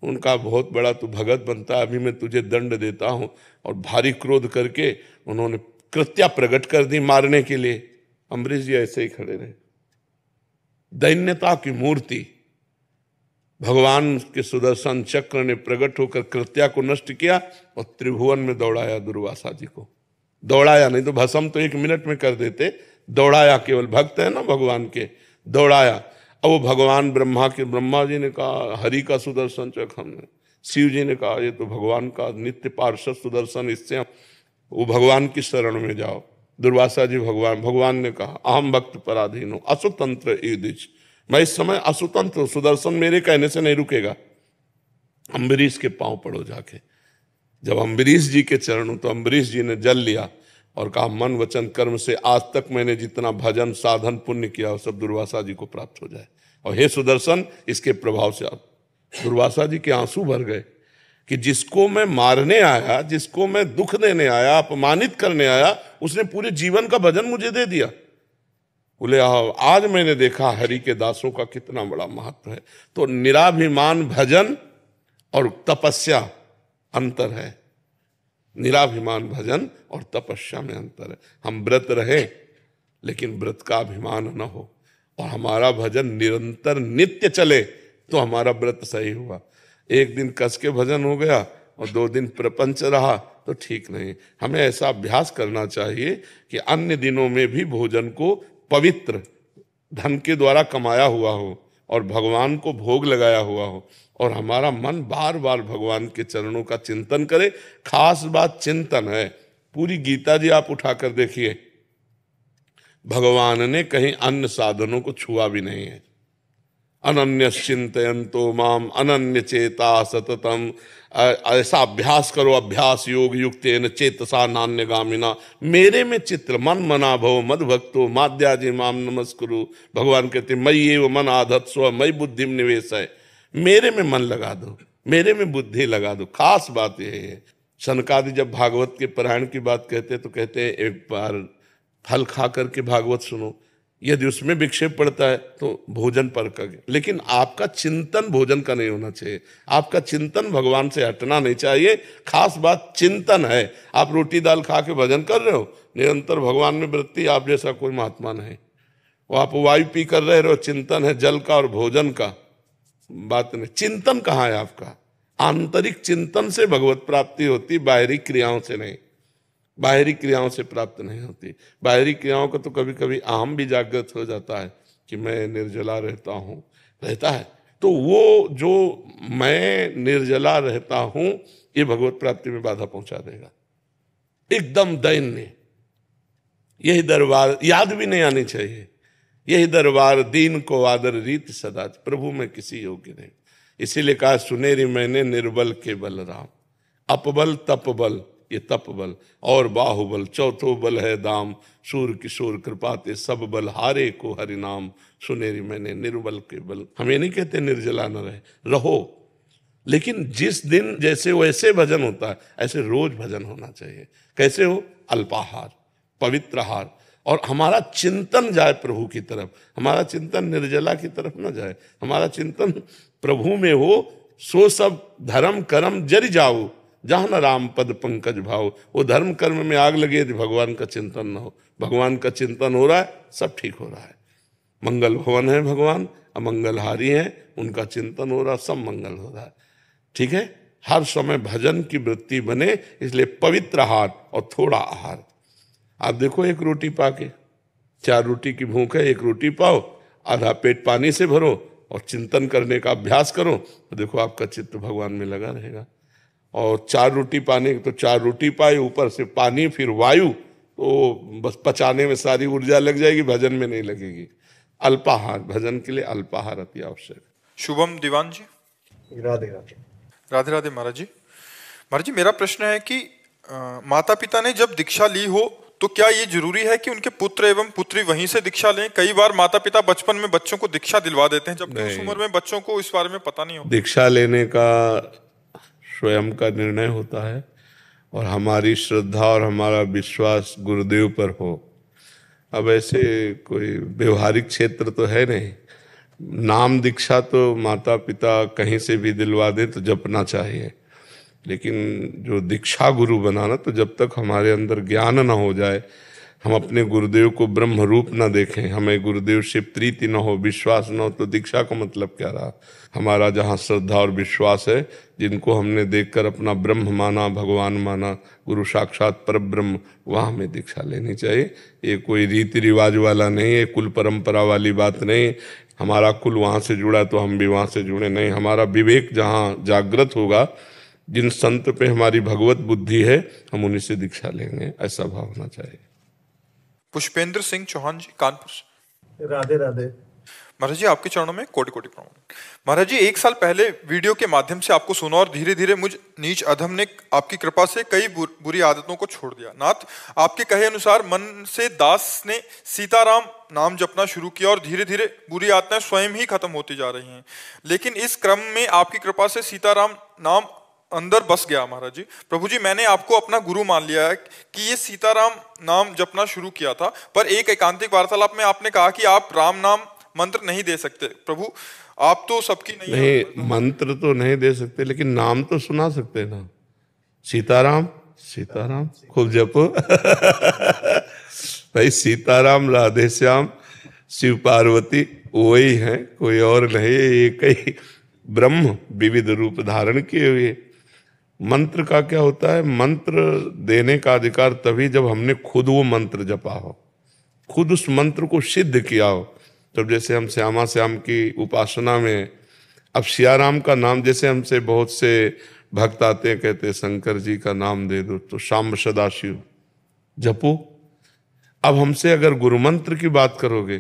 उनका बहुत बड़ा तू भगत बनता है, अभी मैं तुझे दंड देता हूं। और भारी क्रोध करके उन्होंने कृत्या प्रकट कर दी मारने के लिए। अम्बरीश जी ऐसे ही खड़े रहे, दैन्यता की मूर्ति। भगवान के सुदर्शन चक्र ने प्रकट होकर कृत्या को नष्ट किया और त्रिभुवन में दौड़ाया दुर्वासा जी को। दौड़ाया नहीं तो भस्म तो 1 मिनट में कर देते, दौड़ाया। केवल भक्त है ना भगवान के, दौड़ाया। अब वो भगवान ब्रह्मा जी ने कहा हरि का सुदर्शन चक्र हमने, शिव जी ने कहा ये तो भगवान का नित्य पार्षद सुदर्शन, इससे वो भगवान की शरण में जाओ। दुर्वासा जी भगवान ने कहा अहम भक्त पराधीन हो असुतंत्र ईदिश, मैं इस समय असुतंत्र, सुदर्शन मेरे कहने से नहीं रुकेगा। अम्बरीश के पांव पड़ो जाके। जब अम्बरीश जी के चरणों, तो अम्बरीश जी ने जल लिया और कहा मन वचन कर्म से आज तक मैंने जितना भजन साधन पुण्य किया वो सब दुर्वासा जी को प्राप्त हो जाए। और हे सुदर्शन, इसके प्रभाव से आप। दुर्वासा जी के आंसू भर गए कि जिसको मैं मारने आया, जिसको मैं दुख देने आया, अपमानित करने आया, उसने पूरे जीवन का भजन मुझे दे दिया। बोले आज मैंने देखा हरि के दासों का कितना बड़ा महत्व है। तो निराभिमान भजन और तपस्या अंतर है। निराभिमान भजन और तपस्या में अंतर है। हम व्रत रहे लेकिन व्रत का अभिमान न हो और हमारा भजन निरंतर नित्य चले तो हमारा व्रत सही हुआ। एक दिन कस के भजन हो गया और 2 दिन प्रपंच रहा तो ठीक नहीं। हमें ऐसा अभ्यास करना चाहिए कि अन्य दिनों में भी भोजन को पवित्र धन के द्वारा कमाया हुआ हो और भगवान को भोग लगाया हुआ हो और हमारा मन बार बार भगवान के चरणों का चिंतन करे। खास बात चिंतन है। पूरी गीता जी आप उठाकर देखिए, भगवान ने कहीं अन्य साधनों को छुआ भी नहीं है। अनन्य चिंतयन्तो माम अनन्य चेता सततम, ऐसा अभ्यास करो, अभ्यास योग युक्तेन चेतसा नान्यगामिना, मेरे में चित्र मन मना भव मद भक्तो माद्याजी माम नमस्कुरु। भगवान कहते मई एव मन आधत्स्व मई बुद्धि निवेश है, मेरे में मन लगा दो, मेरे में बुद्धि लगा दो। खास बात यह है। सनकादि जब भागवत के पारायण की बात कहते तो कहते एक बार फल खा करके भागवत सुनो, यदि उसमें विक्षेप पड़ता है तो भोजन पर कर, लेकिन आपका चिंतन भोजन का नहीं होना चाहिए। आपका चिंतन भगवान से हटना नहीं चाहिए। खास बात चिंतन है। आप रोटी दाल खा के भजन कर रहे हो, निरंतर भगवान में वृत्ति, आप जैसा कोई महात्मा नहीं। वो आप वायु पी कर रहे हो, चिंतन है जल का और भोजन का, बात नहीं। चिंतन कहाँ है आपका? आंतरिक चिंतन से भगवत प्राप्ति होती, बाहरी क्रियाओं से नहीं। बाहरी क्रियाओं से प्राप्त नहीं होती। बाहरी क्रियाओं का तो कभी कभी अहम भी जागृत हो जाता है कि मैं निर्जला रहता हूँ, रहता है। तो वो जो मैं निर्जला रहता हूँ ये भगवत प्राप्ति में बाधा पहुंचा देगा। एकदम दैन्य। यही दरबार याद भी नहीं आनी चाहिए। यही दरबार दीन को आदर रीत सदा, प्रभु में किसी योग्य नहीं। इसीलिए कहा सुनेरी मैंने निर्बल के बल राम, अपबल तप बल, ये तप बल और बाहुबल, चौथो बल है दाम, सूर किशोर कृपाते सब बल हारे को हरि नाम, सुनेरी मैंने निर्बल के बल। हम ये नहीं कहते निर्जला न रहो, लेकिन जिस दिन जैसे वैसे भजन होता है ऐसे रोज भजन होना चाहिए। कैसे हो? अल्पाहार, पवित्र आहार, और हमारा चिंतन जाए प्रभु की तरफ। हमारा चिंतन निर्जला की तरफ न जाए, हमारा चिंतन प्रभु में हो। सो सब धर्म कर्म जरि जाओ, जहाँ न राम पद पंकज भाव। वो धर्म कर्म में आग लगे यदि भगवान का चिंतन न हो। भगवान का चिंतन हो रहा है, सब ठीक हो रहा है। मंगल भवन है भगवान, अमंगलहारी है, उनका चिंतन हो रहा, सब मंगल हो रहा है। ठीक है, हर समय भजन की वृत्ति बने, इसलिए पवित्र आहार और थोड़ा आहार। आप देखो, एक रोटी पाके 4 रोटी की भूख है, 1 रोटी पाओ, आधा पेट पानी से भरो और चिंतन करने का अभ्यास करो, तो देखो आपका चित्त भगवान में लगा रहेगा। और 4 रोटी पाने तो 4 रोटी पाए, ऊपर से पानी, फिर वायु, तो बस पचाने में सारी ऊर्जा लग जाएगी, भजन में नहीं लगेगी। अल्पाहार, भजन के लिए अल्पाहार अति आवश्यक। शुभम दीवान जी। राधे राधे। राधे राधे महाराज जी। महाराज जी, मेरा प्रश्न है कि माता पिता ने जब दीक्षा ली हो तो क्या ये जरूरी है कि उनके पुत्र एवं पुत्री वहीं से दीक्षा लें? कई बार माता पिता बचपन में बच्चों को दीक्षा दिलवा देते हैं, जबकि उस उम्र में बच्चों को इस बारे में पता नहीं होता। दीक्षा लेने का स्वयं का निर्णय होता है और हमारी श्रद्धा और हमारा विश्वास गुरुदेव पर हो। अब ऐसे कोई व्यवहारिक क्षेत्र तो है नहीं। नाम दीक्षा तो माता पिता कहीं से भी दिलवा दे तो जपना चाहिए, लेकिन जो दीक्षा गुरु बनाना, तो जब तक हमारे अंदर ज्ञान न हो जाए, हम अपने गुरुदेव को ब्रह्म रूप न देखें, हमें गुरुदेव से प्रीति न हो, विश्वास न हो, तो दीक्षा का मतलब क्या रहा? हमारा जहाँ श्रद्धा और विश्वास है, जिनको हमने देखकर अपना ब्रह्म माना, भगवान माना, गुरु साक्षात पर ब्रह्म, वहाँ हमें दीक्षा लेनी चाहिए। ये कोई रीति रिवाज वाला नहीं है, कुल परंपरा वाली बात नहीं। हमारा कुल वहाँ से जुड़ा तो हम भी वहाँ से जुड़े नहीं। हमारा विवेक जहाँ जागृत होगा, जिन संत पे हमारी भगवत बुद्धि है, हम उन्हीं से दीक्षा लेंगे, ऐसा भाव होना चाहिए। पुष्पेंद्र सिंह चौहान जी, कानपुर से। राधे राधे। महाराज जी, आपके चरणों में कोटि कोटि प्रणाम। महाराज जी, 1 साल पहले वीडियो के माध्यम से आपको सुना और धीरे धीरे मुझ नीच अधम ने आपकी कृपा से कई बुरी आदतों को छोड़ दिया। नाथ, आपके कहे अनुसार मन से दास ने सीताराम नाम जपना शुरू किया और धीरे धीरे बुरी आदतें स्वयं ही खत्म होती जा रही हैं। लेकिन इस क्रम में आपकी कृपा से सीताराम नाम अंदर बस गया। महाराज जी, प्रभु जी, मैंने आपको अपना गुरु मान लिया है कि ये सीताराम नाम जपना शुरू किया था, पर एक एकांतिक वार्तालाप में आपने कहा कि आप राम नाम मंत्र नहीं दे सकते। प्रभु, आप तो सबकी नहीं, मंत्र तो नहीं दे सकते, लेकिन नाम तो सुना सकते ना। सीताराम सीताराम खूब जपो। भाई, सीताराम, राधे श्याम, शिव पार्वती वही है, कोई और नहीं। एक ही ब्रह्म विविध रूप धारण किए हुए। मंत्र का क्या होता है? मंत्र देने का अधिकार तभी जब हमने खुद वो मंत्र जपा हो, खुद उस मंत्र को सिद्ध किया हो। तब जैसे हम श्यामा श्याम की उपासना में, अब सियाराम का नाम, जैसे हमसे बहुत से भक्त आते हैं, कहते हैं शंकर जी का नाम दे दो, तो शाम सदाशिव जपो। अब हमसे अगर गुरु मंत्र की बात करोगे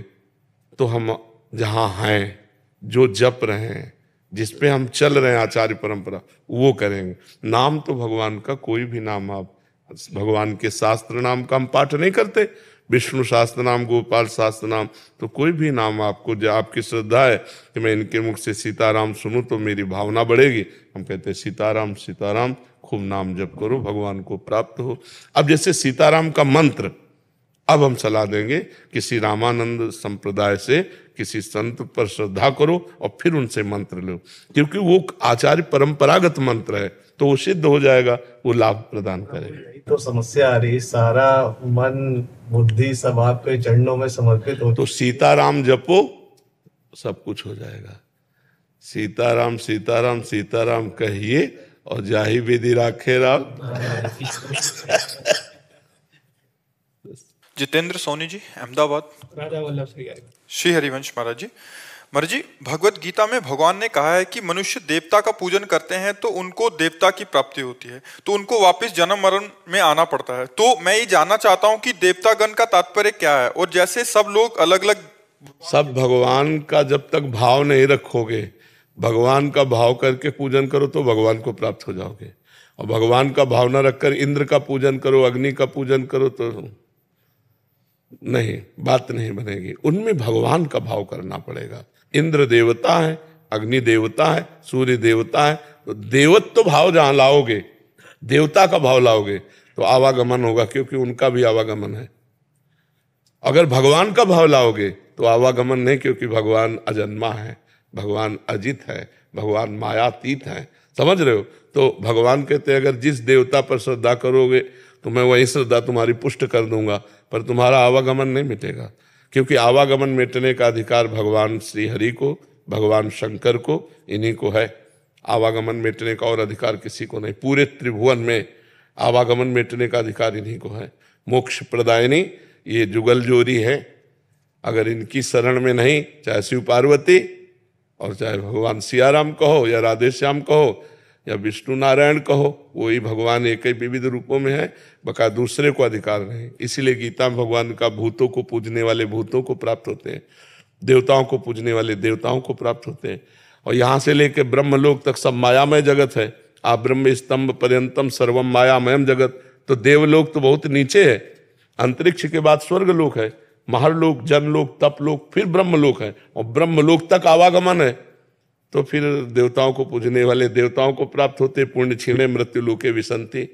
तो हम जहाँ हैं, जो जप रहे हैं, जिस पे हम चल रहे हैं आचार्य परंपरा, वो करेंगे। नाम तो भगवान का कोई भी नाम, आप भगवान के शास्त्र नाम का हम पाठ नहीं करते, विष्णु शास्त्र नाम, गोपाल शास्त्र नाम, तो कोई भी नाम आपको, जो आपकी श्रद्धा है कि मैं इनके मुख से सीताराम सुनूं तो मेरी भावना बढ़ेगी, हम कहते हैं सीताराम सीताराम, खूब नाम जप करो, भगवान को प्राप्त हो। अब जैसे सीताराम का मंत्र अब हम सलाह देंगे, किसी रामानंद संप्रदाय से किसी संत पर श्रद्धा करो और फिर उनसे मंत्र लो, क्योंकि वो आचार्य परंपरागत मंत्र है, तो वो सिद्ध हो जाएगा, वो लाभ प्रदान करेगा। तो समस्या आ रही, सारा मन बुद्धि सब आपके चरणों में समर्पित हो, तो सीताराम जपो, सब कुछ हो जाएगा। सीताराम सीताराम सीताराम कहिए और जाहि विधि राखे राम। जितेंद्र सोनी जी, अहमदाबाद। राधा वल्लभ श्री गाय। श्री हरिवंश महाराज जी। महाराज जी, भगवत गीता में भगवान ने कहा है कि मनुष्य देवता का पूजन करते हैं तो उनको देवता की प्राप्ति होती है, तो उनको वापस जन्म मरण में आना पड़ता है। तो मैं ये जानना चाहता हूँ कि देवतागण का तात्पर्य क्या है, और जैसे सब लोग अलग अलग, सब भगवान का जब तक भाव नहीं रखोगे, भगवान का भाव करके पूजन करो तो भगवान को प्राप्त हो जाओगे। और भगवान का भाव न रखकर इंद्र का पूजन करो, अग्नि का पूजन करो तो नहीं, बात नहीं बनेगी। उनमें भगवान का भाव करना पड़ेगा। इंद्र देवता है, अग्नि देवता है, सूर्य देवता है, तो देवत्व भाव जहां लाओगे, देवता का भाव लाओगे तो आवागमन होगा, क्योंकि उनका भी आवागमन है। अगर भगवान का भाव लाओगे तो आवागमन नहीं, क्योंकि भगवान अजन्मा है, भगवान अजित है, भगवान मायातीत है। समझ रहे हो? तो भगवान कहते हैं अगर जिस देवता पर श्रद्धा करोगे तो मैं वही श्रद्धा तुम्हारी पुष्ट कर दूंगा, पर तुम्हारा आवागमन नहीं मिटेगा, क्योंकि आवागमन मिटने का अधिकार भगवान श्री हरि को, भगवान शंकर को, इन्हीं को है। आवागमन मिटने का और अधिकार किसी को नहीं। पूरे त्रिभुवन में आवागमन मिटने का अधिकार इन्हीं को है। मोक्ष प्रदायिनी ये जुगल जोरी है, अगर इनकी शरण में नहीं, चाहे शिव पार्वती और चाहे भगवान सियाराम कहो या राधे श्याम कहो, या विष्णु नारायण कहो, वही भगवान एक ही विविध रूपों में है, बका दूसरे को अधिकार नहीं। इसीलिए गीता में भगवान का भूतों को पूजने वाले भूतों को प्राप्त होते हैं, देवताओं को पूजने वाले देवताओं को प्राप्त होते हैं। और यहाँ से लेके ब्रह्मलोक तक सब मायामय जगत है। आप ब्रह्म स्तंभ पर्यंतम सर्वम मायामयम जगत, तो देवलोक तो बहुत नीचे है, अंतरिक्ष के बाद स्वर्गलोक है, महरलोक, जनलोक, तपलोक, फिर ब्रह्मलोक है, और ब्रह्मलोक तक आवागमन है। तो फिर देवताओं को पूजने वाले देवताओं को प्राप्त होते, पुण्य क्षीणे मृत्यु लोके विसंति,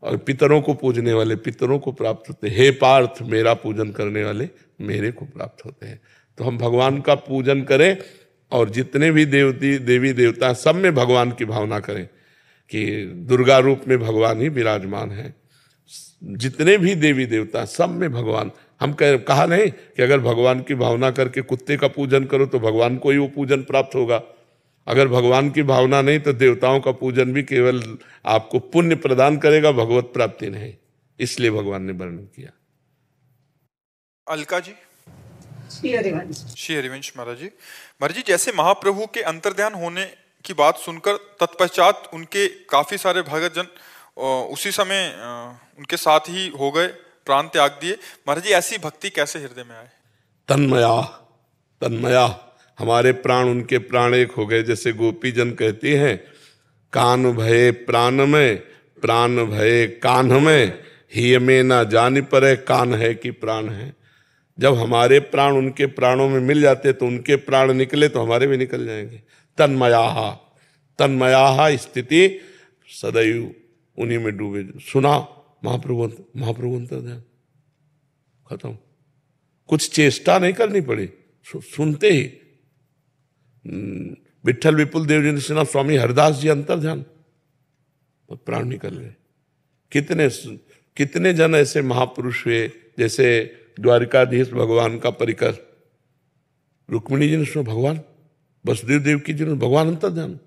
और पितरों को पूजने वाले पितरों को प्राप्त होते। हे पार्थ, मेरा पूजन करने वाले मेरे को प्राप्त होते हैं। तो हम भगवान का पूजन करें, और जितने भी देवी देवता सब में भगवान की भावना करें कि दुर्गा रूप में भगवान ही विराजमान है। जितने भी देवी देवता सब में भगवान, हम कहा नहीं कि अगर भगवान की भावना करके कुत्ते का पूजन करो तो भगवान को ही वो पूजन प्राप्त होगा। अगर भगवान की भावना नहीं तो देवताओं का पूजन भी केवल आपको पुण्य प्रदान करेगा, भगवत प्राप्ति नहीं। इसलिए भगवान ने वर्णन किया। अलका जी। श्री हरिवंश। श्री हरिवंश महाराज जी। महाराज जी, जैसे महाप्रभु के अंतर्ध्यान होने की बात सुनकर तत्पश्चात उनके काफी सारे भगतजन उसी समय उनके साथ ही हो गए, प्राण त्याग दिए। महाराज जी, ऐसी भक्ति कैसे हृदय में आए? तन्मया तन्मया, हमारे प्राण उनके प्राण एक हो गए। जैसे गोपी जन कहती हैं, कान भये प्राण में, प्राण भये कान्ह में, ही में ना जान परे कान है कि प्राण है। जब हमारे प्राण उनके प्राणों में मिल जाते तो उनके प्राण निकले तो हमारे भी निकल जाएंगे। तन्मयाहा, तन्मयाहा स्थिति सदैव उन्हीं में डूबे। सुना महाप्रभु अंतर्ध्यान, खत्म, कुछ चेष्टा नहीं करनी पड़ी, सुनते ही। विठल विपुल देव जी ने सुना, स्वामी हरदास जी अंतर्ध्यान, तो प्राण निकल गए। कितने जन ऐसे महापुरुष हुए, जैसे द्वारिकाधीश भगवान का परिकर, रुक्मिणी जी ने सुना भगवान, वसुदेव देव की जी ने भगवान अंतर्ध्यान,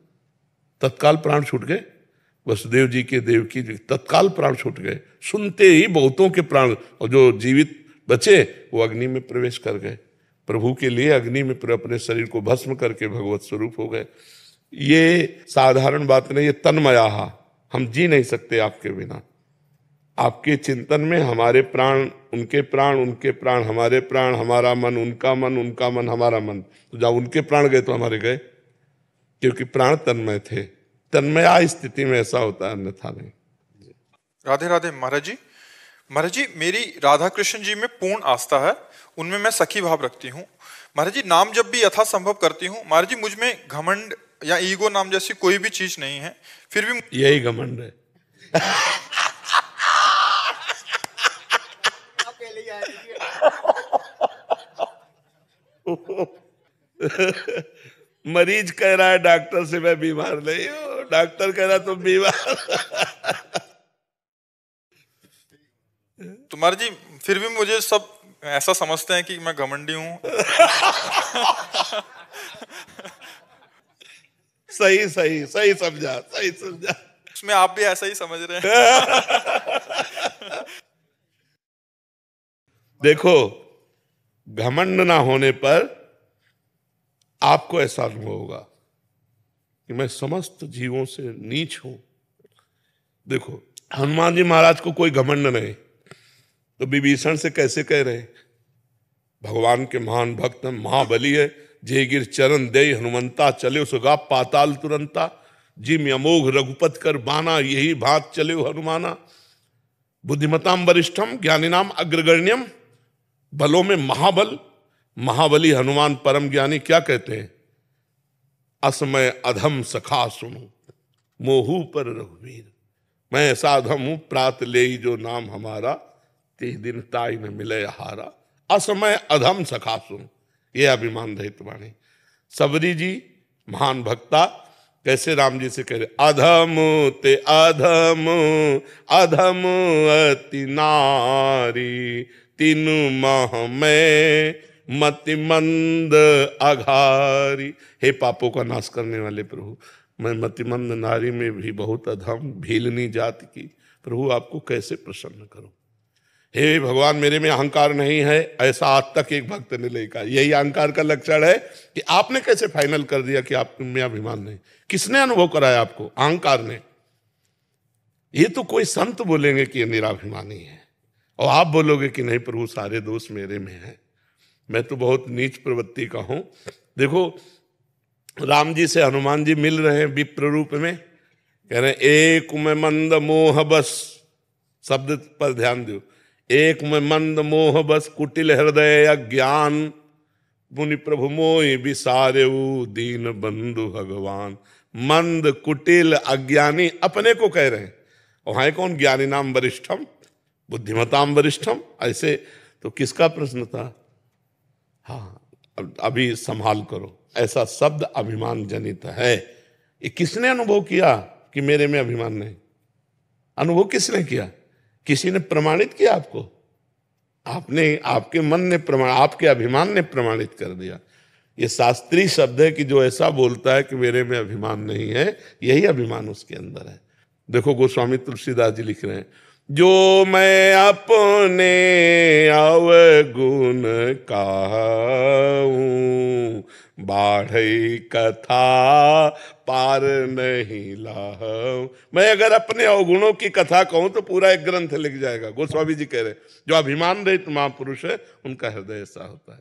तत्काल प्राण छूट गए। वसुदेव जी के देवकी जी तत्काल प्राण छूट गए, सुनते ही बहुतों के प्राण, और जो जीवित बचे वो अग्नि में प्रवेश कर गए। प्रभु के लिए अग्नि में अपने शरीर को भस्म करके भगवत स्वरूप हो गए। ये साधारण बात नहीं, ये तन्मयाहा, हम जी नहीं सकते आपके बिना। आपके चिंतन में हमारे प्राण उनके प्राण, उनके प्राण हमारे प्राण, हमारा मन उनका मन, उनका मन हमारा मन। तो जब उनके प्राण गए तो हमारे गए, क्योंकि प्राण तन्मय थे। तन्मया स्थिति में ऐसा होता है, अन्यथा नहीं। राधे राधे महाराज जी। महाराज जी, मेरी राधा कृष्ण जी में पूर्ण आस्था है, उनमें मैं सखी भाव रखती हूँ। महाराज जी, नाम जब भी यथासंभव करती हूँ, महाराज जी मुझ में घमंड या ईगो नाम जैसी कोई भी चीज नहीं है, फिर भी यही घमंड है। मरीज कह रहा है डॉक्टर से मैं बीमार नहीं हूं, डॉक्टर कह रहा तुम बीमार। तो महाराज जी फिर भी मुझे सब ऐसा समझते हैं कि मैं घमंडी हूं। सही सही सही समझा, सही समझा। उसमें आप भी ऐसा ही समझ रहे हैं। देखो, घमंड ना होने पर आपको ऐसा अनुभव होगा कि मैं समस्त जीवों से नीच हूं। देखो, हनुमान जी महाराज को कोई घमंड नहीं, तो विभीषण से कैसे कह रहे हैं? भगवान के महान भक्त महाबली है, जे गिर चरण दे हनुमंता, चले सुगा पाताल तुरंता, जिम अमोघ रघुपत कर बाना, यही भात चले हनुमाना। बुद्धिमताम वरिष्ठम ज्ञानीनाम अग्रगण्यम, बलों में महाबल, महाबली हनुमान परम ज्ञानी। क्या कहते हैं? असमय अधम सखा सुनो, मोहू पर रघुवीर। मैं ऐसा अधम हूं, प्रात ले ही जो नाम हमारा, ते दिन ताई न मिले हारा। असमय अधम सखा सुनो, ये अभिमान रहित वाणी। सबरी जी महान भक्ता कैसे राम जी से कह रहे, अधम ते अधम, अधम अति नारी, तीनु मह में मति मंद अघारी। हे पापों का नाश करने वाले प्रभु, मैं मतिमंद नारी में भी बहुत अधम भीलनी जाति की, प्रभु आपको कैसे प्रसन्न करूं। हे भगवान मेरे में अहंकार नहीं है, ऐसा आज तक एक भक्त ने नहीं कहा। यही अहंकार का लक्षण है कि आपने कैसे फाइनल कर दिया कि आप में अभिमान नहीं? किसने अनुभव कराया आपको? अहंकार ने। ये तो कोई संत बोलेंगे कि ये निराभिमानी है, और आप बोलोगे कि नहीं प्रभु सारे दोष मेरे में है, मैं तो बहुत नीच प्रवृत्ति का हूं। देखो राम जी से हनुमान जी मिल रहे हैं विप्र रूप में, कह रहे हैं एक में मंद मोह बस, शब्द पर ध्यान दो, एक में मंद मोह बस कुटिल हृदय अज्ञान, मुनि प्रभु मोहि विसारेऊ दीन बंधु भगवान। मंद कुटिल अज्ञानी अपने को कह रहे हैं, और है कौन? ज्ञानी नाम वरिष्ठम बुद्धिमताम वरिष्ठम। ऐसे तो किसका प्रश्न था? हाँ अभी संभाल करो, ऐसा शब्द अभिमान जनित है। ये किसने अनुभव किया कि मेरे में अभिमान नहीं? अनुभव किसने किया? किसी ने प्रमाणित किया आपको? आपने, आपके मन ने प्रमाण, आपके अभिमान ने प्रमाणित कर दिया। ये शास्त्रीय शब्द है कि जो ऐसा बोलता है कि मेरे में अभिमान नहीं है, यही अभिमान उसके अंदर है। देखो गोस्वामी तुलसीदास जी लिख रहे हैं, जो मैं अपने अवगुण कहूं, बाढ़ई कथा पार नहीं लाऊं। मैं अगर अपने अवगुणों की कथा कहूं तो पूरा एक ग्रंथ लिख जाएगा। गोस्वामी जी कह रहे हैं जो अभिमान रहित महापुरुष है उनका हृदय ऐसा होता है।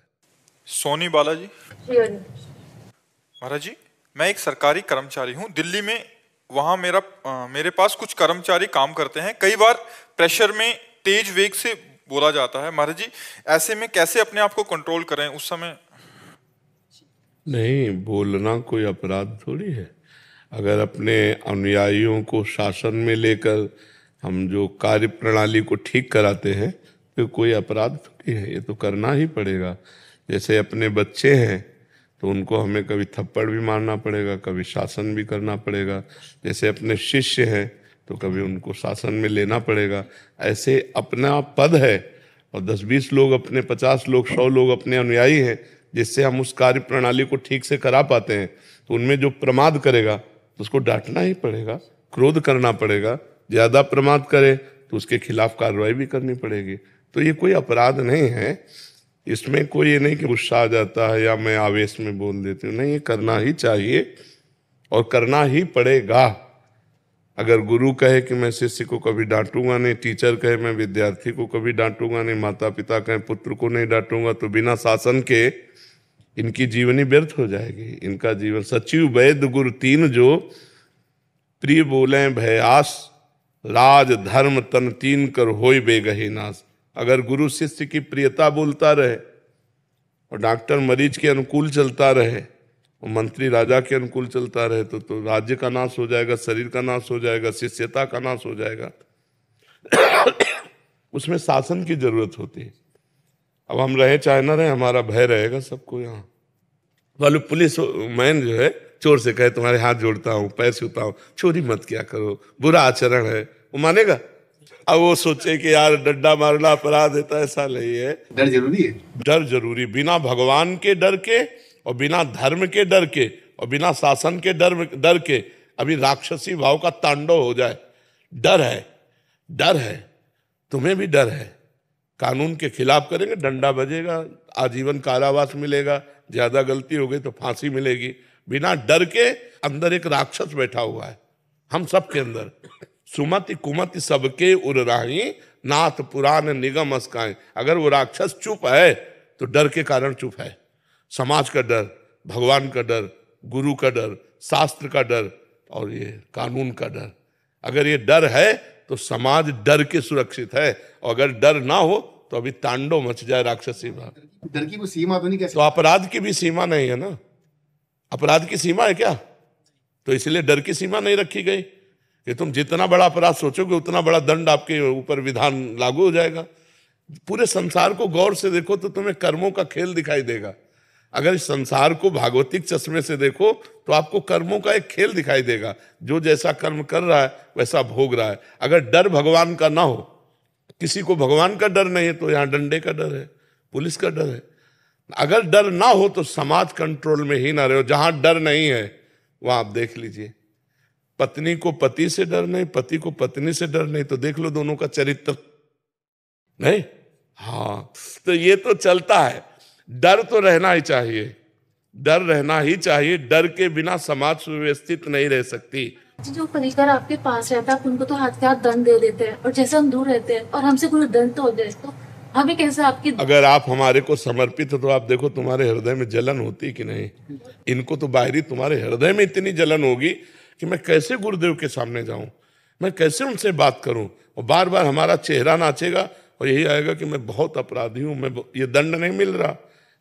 सोनी बालाजी। महाराज जी, मैं एक सरकारी कर्मचारी हूँ दिल्ली में। वहाँ मेरे पास कुछ कर्मचारी काम करते हैं। कई बार प्रेशर में तेज वेग से बोला जाता है। महाराज जी, ऐसे में कैसे अपने आप को कंट्रोल करें उस समय? नहीं, बोलना कोई अपराध थोड़ी है। अगर अपने अनुयायियों को शासन में लेकर हम जो कार्य प्रणाली को ठीक कराते हैं तो कोई अपराध थोड़ी है, ये तो करना ही पड़ेगा। जैसे अपने बच्चे हैं तो उनको हमें कभी थप्पड़ भी मारना पड़ेगा, कभी शासन भी करना पड़ेगा। जैसे अपने शिष्य हैं तो कभी उनको शासन में लेना पड़ेगा। ऐसे अपना पद है और 10-20 लोग अपने, 50 लोग, 100 लोग अपने अनुयायी हैं, जिससे हम उस कार्य प्रणाली को ठीक से करा पाते हैं। तो उनमें जो प्रमाद करेगा तो उसको डांटना ही पड़ेगा, क्रोध करना पड़ेगा। ज़्यादा प्रमाद करे तो उसके खिलाफ कार्रवाई भी करनी पड़ेगी। तो ये कोई अपराध नहीं है, इसमें कोई ये नहीं कि गुस्सा आ जाता है या मैं आवेश में बोल देती हूँ। नहीं, ये करना ही चाहिए और करना ही पड़ेगा। अगर गुरु कहे कि मैं शिष्य को कभी डांटूंगा नहीं, टीचर कहे मैं विद्यार्थी को कभी डांटूंगा नहीं, माता पिता कहे पुत्र को नहीं डांटूंगा, तो बिना शासन के इनकी जीवनी व्यर्थ हो जाएगी। इनका जीवन सचिव वैद्य गुरु तीन जो प्रिय बोले भयास, राज धर्म तन तीन कर होय बेगही नाश। अगर गुरु शिष्य की प्रियता बोलता रहे और डॉक्टर मरीज के अनुकूल चलता रहे और मंत्री राजा के अनुकूल चलता रहे तो राज्य का नाश हो जाएगा, शरीर का नाश हो जाएगा, शिष्यता का नाश हो जाएगा। उसमें शासन की जरूरत होती है। अब हम रहे चाहे ना रहे, हमारा भय रहेगा सबको। यहाँ वाले पुलिस मैन जो है चोर से कहे तुम्हारे हाथ जोड़ता हूँ, पैर छूता हूँ, चोरी मत क्या करो, बुरा आचरण है, वो मानेगा? अब वो सोचे कि यार डंडा मारना अपराध है, तो ऐसा नहीं है। डर जरूरी है, डर जरूरी। बिना भगवान के डर के और बिना धर्म के डर के और बिना शासन के डर के अभी राक्षसी भाव का तांडव हो जाए। डर है, डर है, तुम्हें भी डर है। कानून के खिलाफ करेंगे डंडा बजेगा, आजीवन कारावास मिलेगा, ज्यादा गलती हो गई तो फांसी मिलेगी। बिना डर के अंदर एक राक्षस बैठा हुआ है हम सब के अंदर। सुमति कुमति सबके उर राही, नाथ पुराण निगम अस्काए। अगर वो राक्षस चुप है तो डर के कारण चुप है। समाज का डर, भगवान का डर, गुरु का डर, शास्त्र का डर और ये कानून का डर। अगर ये डर है तो समाज डर के सुरक्षित है, और अगर डर ना हो तो अभी तांडव मच जाए राक्षसी भाव। डर की कोई सीमा तो नहीं, कैसे? तो अपराध की भी सीमा नहीं है ना। अपराध की सीमा है क्या? तो इसलिए डर की सीमा नहीं रखी गई कि तुम जितना बड़ा अपराध सोचोगे उतना बड़ा दंड आपके ऊपर विधान लागू हो जाएगा। पूरे संसार को गौर से देखो तो तुम्हें कर्मों का खेल दिखाई देगा। अगर इस संसार को भागवतिक चश्मे से देखो तो आपको कर्मों का एक खेल दिखाई देगा। जो जैसा कर्म कर रहा है वैसा भोग रहा है। अगर डर भगवान का ना हो, किसी को भगवान का डर नहीं है तो यहाँ डंडे का डर है, पुलिस का डर है। अगर डर ना हो तो समाज कंट्रोल में ही ना रहे। जहां डर नहीं है वहां आप देख लीजिए, पत्नी को पति से डर नहीं, पति को पत्नी से डर नहीं, तो देख लो दोनों का चरित्र। नहीं? हाँ, तो ये तो चलता है। डर तो रहना ही चाहिए, डर रहना ही चाहिए। डर के बिना समाज सुव्यवस्थित नहीं रह सकती। जो परिकर आपके पास रहता है, आप उनको तो हाथ के हाथ दंड दे देते हैं, और जैसे हम दूर रहते हैं और हमसे कोई दंड तो हो जाए तो हमें कैसे आपकी। अगर आप हमारे को समर्पित हो तो आप देखो तुम्हारे हृदय में जलन होती कि नहीं। इनको तो बाहरी, तुम्हारे हृदय में इतनी जलन होगी कि मैं कैसे गुरुदेव के सामने जाऊं, मैं कैसे उनसे बात करूं। और बार बार हमारा चेहरा नाचेगा और यही आएगा कि मैं बहुत अपराधी हूं, मैं ये दंड नहीं मिल रहा,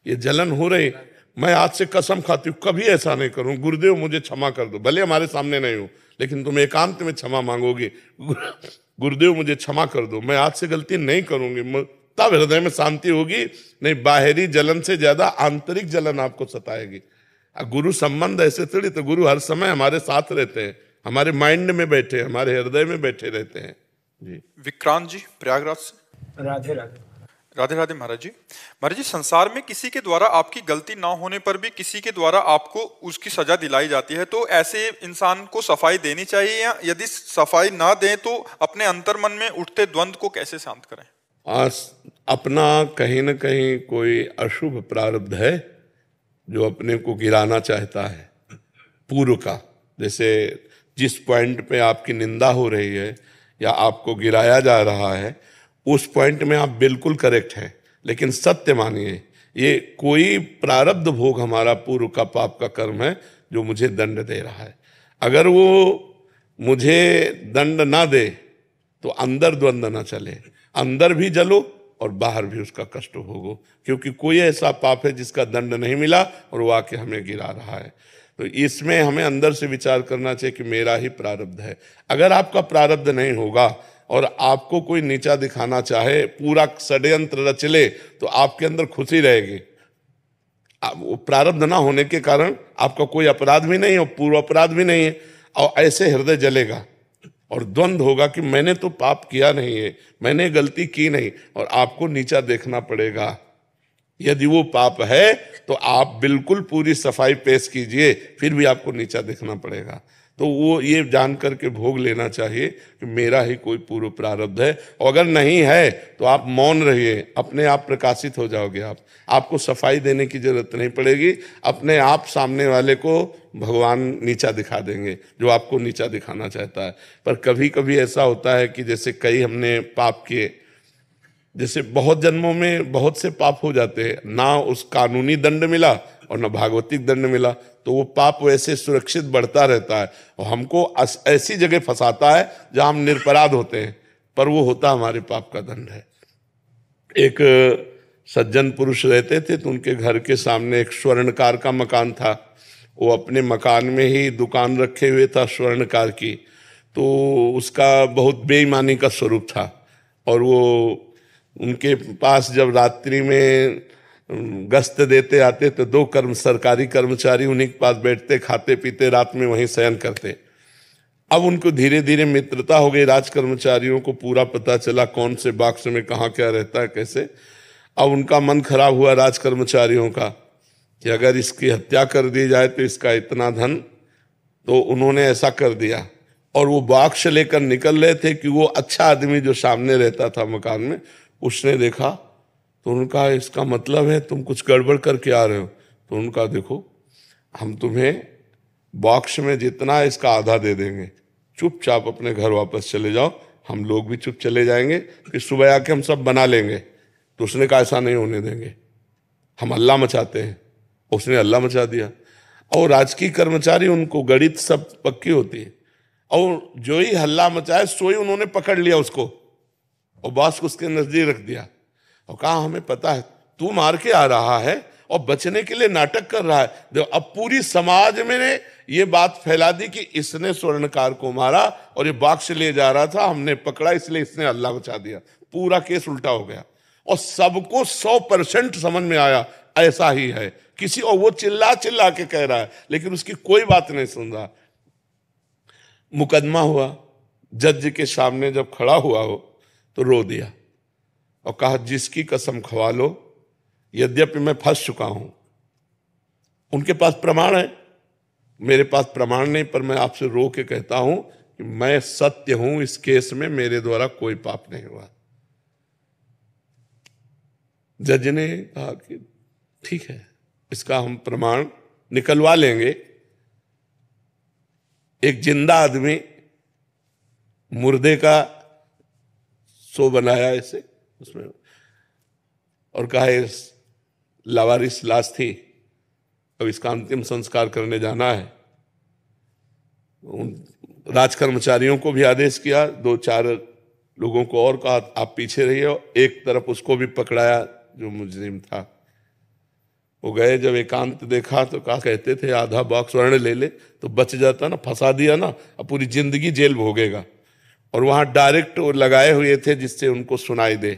ये जलन हो रही। मैं आज से कसम खाती हूँ कभी ऐसा नहीं करूं। गुरुदेव मुझे क्षमा कर दो, भले हमारे सामने नहीं हो लेकिन तुम एकांत में क्षमा मांगोगे। गुरुदेव मुझे क्षमा कर दो, मैं आज से गलती नहीं करूंगी। तब हृदय में शांति होगी। नहीं, बाहरी जलन से ज्यादा आंतरिक जलन आपको सताएगी। गुरु संबंध ऐसे थोड़ी, तो गुरु हर समय हमारे साथ रहते हैं, हमारे माइंड में बैठे, हमारे हृदय में बैठे रहते हैं जी। विक्रांत जी प्रयागराज से। राधे राधे। राधे राधे महाराज जी। महाराज जी, संसार में किसी के द्वारा आपकी गलती ना होने पर भी किसी के द्वारा आपको उसकी सजा दिलाई जाती है, तो ऐसे इंसान को सफाई देनी चाहिए, या यदि सफाई ना दें तो अपने अंतर मन में उठते द्वंद्व को कैसे शांत करें? अपना कहीं ना कहीं कोई अशुभ प्रारब्ध है जो अपने को गिराना चाहता है पूर्व का। जैसे जिस पॉइंट पे आपकी निंदा हो रही है या आपको गिराया जा रहा है, उस पॉइंट में आप बिल्कुल करेक्ट हैं, लेकिन सत्य मानिए ये कोई प्रारब्ध भोग हमारा पूर्व का पाप का कर्म है जो मुझे दंड दे रहा है। अगर वो मुझे दंड ना दे तो अंदर द्वंद्व ना चले, अंदर भी जलो और बाहर भी उसका कष्ट भोगो, क्योंकि कोई ऐसा पाप है जिसका दंड नहीं मिला और वो आके हमें गिरा रहा है। तो इसमें हमें अंदर से विचार करना चाहिए कि मेरा ही प्रारब्ध है। अगर आपका प्रारब्ध नहीं होगा और आपको कोई नीचा दिखाना चाहे, पूरा षड्यंत्र रच ले, तो आपके अंदर खुशी रहेगी। वो प्रारब्ध ना होने के कारण आपका कोई अपराध भी नहीं और पूर्व अपराध भी नहीं है, और ऐसे हृदय जलेगा और द्वंद होगा कि मैंने तो पाप किया नहीं है, मैंने गलती की नहीं, और आपको नीचा देखना पड़ेगा। यदि वो पाप है तो आप बिल्कुल पूरी सफाई पेश कीजिए, फिर भी आपको नीचा देखना पड़ेगा। तो वो ये जान करके भोग लेना चाहिए कि मेरा ही कोई पूर्व प्रारब्ध है, और अगर नहीं है तो आप मौन रहिए, अपने आप प्रकाशित हो जाओगे। आपको सफाई देने की जरूरत नहीं पड़ेगी, अपने आप सामने वाले को भगवान नीचा दिखा देंगे जो आपको नीचा दिखाना चाहता है। पर कभी कभी ऐसा होता है कि जैसे कई हमने पाप किए, जैसे बहुत जन्मों में बहुत से पाप हो जाते हैं, ना उस कानूनी दंड मिला और ना भागवतिक दंड मिला, तो वो पाप वैसे सुरक्षित बढ़ता रहता है और हमको ऐसी जगह फंसाता है जहां हम निरपराध होते हैं, पर वो होता हमारे पाप का दंड है। एक सज्जन पुरुष रहते थे, तो उनके घर के सामने एक स्वर्णकार का मकान था। वो अपने मकान में ही दुकान रखे हुए था स्वर्णकार की, तो उसका बहुत बेईमानी का स्वरूप था। और वो उनके पास जब रात्रि में गश्त देते आते तो 2 सरकारी कर्मचारी उन्हीं के पास बैठते, खाते पीते, रात में वहीं शयन करते। अब उनको धीरे धीरे मित्रता हो गई, राज कर्मचारियों को पूरा पता चला कौन से बॉक्स में कहाँ क्या रहता है कैसे। अब उनका मन खराब हुआ राज कर्मचारियों का कि अगर इसकी हत्या कर दी जाए तो इसका इतना धन, तो उन्होंने ऐसा कर दिया। और वो बॉक्स लेकर निकल रहे थे कि वो अच्छा आदमी जो सामने रहता था मकान में, उसने देखा तो उनका इसका मतलब है तुम कुछ गड़बड़ करके आ रहे हो। तो उनका देखो, हम तुम्हें बॉक्स में जितना है इसका आधा दे देंगे, चुपचाप अपने घर वापस चले जाओ, हम लोग भी चुप चले जाएंगे, फिर सुबह आके हम सब बना लेंगे। तो उसने कहा ऐसा नहीं होने देंगे, हम हल्ला मचाते हैं। उसने हल्ला मचा दिया। और राजकीय कर्मचारी, उनको गणित सब पक्की होती है, और जो ही हल्ला मचाए सो ही उन्होंने पकड़ लिया उसको और बॉस को उसके नजदीक रख दिया और कहा हमें पता है तू मार के आ रहा है और बचने के लिए नाटक कर रहा है। देखो, अब पूरी समाज में ये बात फैला दी कि इसने स्वर्णकार को मारा और ये बॉक्स ले जा रहा था, हमने पकड़ा इसलिए इसने हल्ला मचा दिया। पूरा केस उल्टा हो गया और सबको 100% समझ में आया ऐसा ही है किसी, और वो चिल्ला चिल्ला के कह रहा है लेकिन उसकी कोई बात नहीं सुन रहा। मुकदमा हुआ, जज के सामने जब खड़ा हुआ हो तो रो दिया और कहा जिसकी कसम खवा लो, यद्यपि मैं फंस चुका हूं। उनके पास प्रमाण है, मेरे पास प्रमाण नहीं, पर मैं आपसे रो के कहता हूं कि मैं सत्य हूं, इस केस में मेरे द्वारा कोई पाप नहीं हुआ। जज ने कहा कि ठीक है, इसका हम प्रमाण निकलवा लेंगे। एक जिंदा आदमी मुर्दे का शो बनाया ऐसे उसमें, और कहा ये लावारिस लाश थी, अब इसका अंतिम संस्कार करने जाना है। उन राज कर्मचारियों को भी आदेश किया, 2-4 लोगों को और कहा आप पीछे रहिए, एक तरफ उसको भी पकड़ाया जो मुजरिम था। वो गए, जब एकांत देखा तो कहा, कहते थे आधा बॉक्स स्वर्ण ले ले तो बच जाता ना, फंसा दिया ना अब पूरी जिंदगी जेल भोगेगा। और वहां डायरेक्ट लगाए हुए थे जिससे उनको सुनाई दे।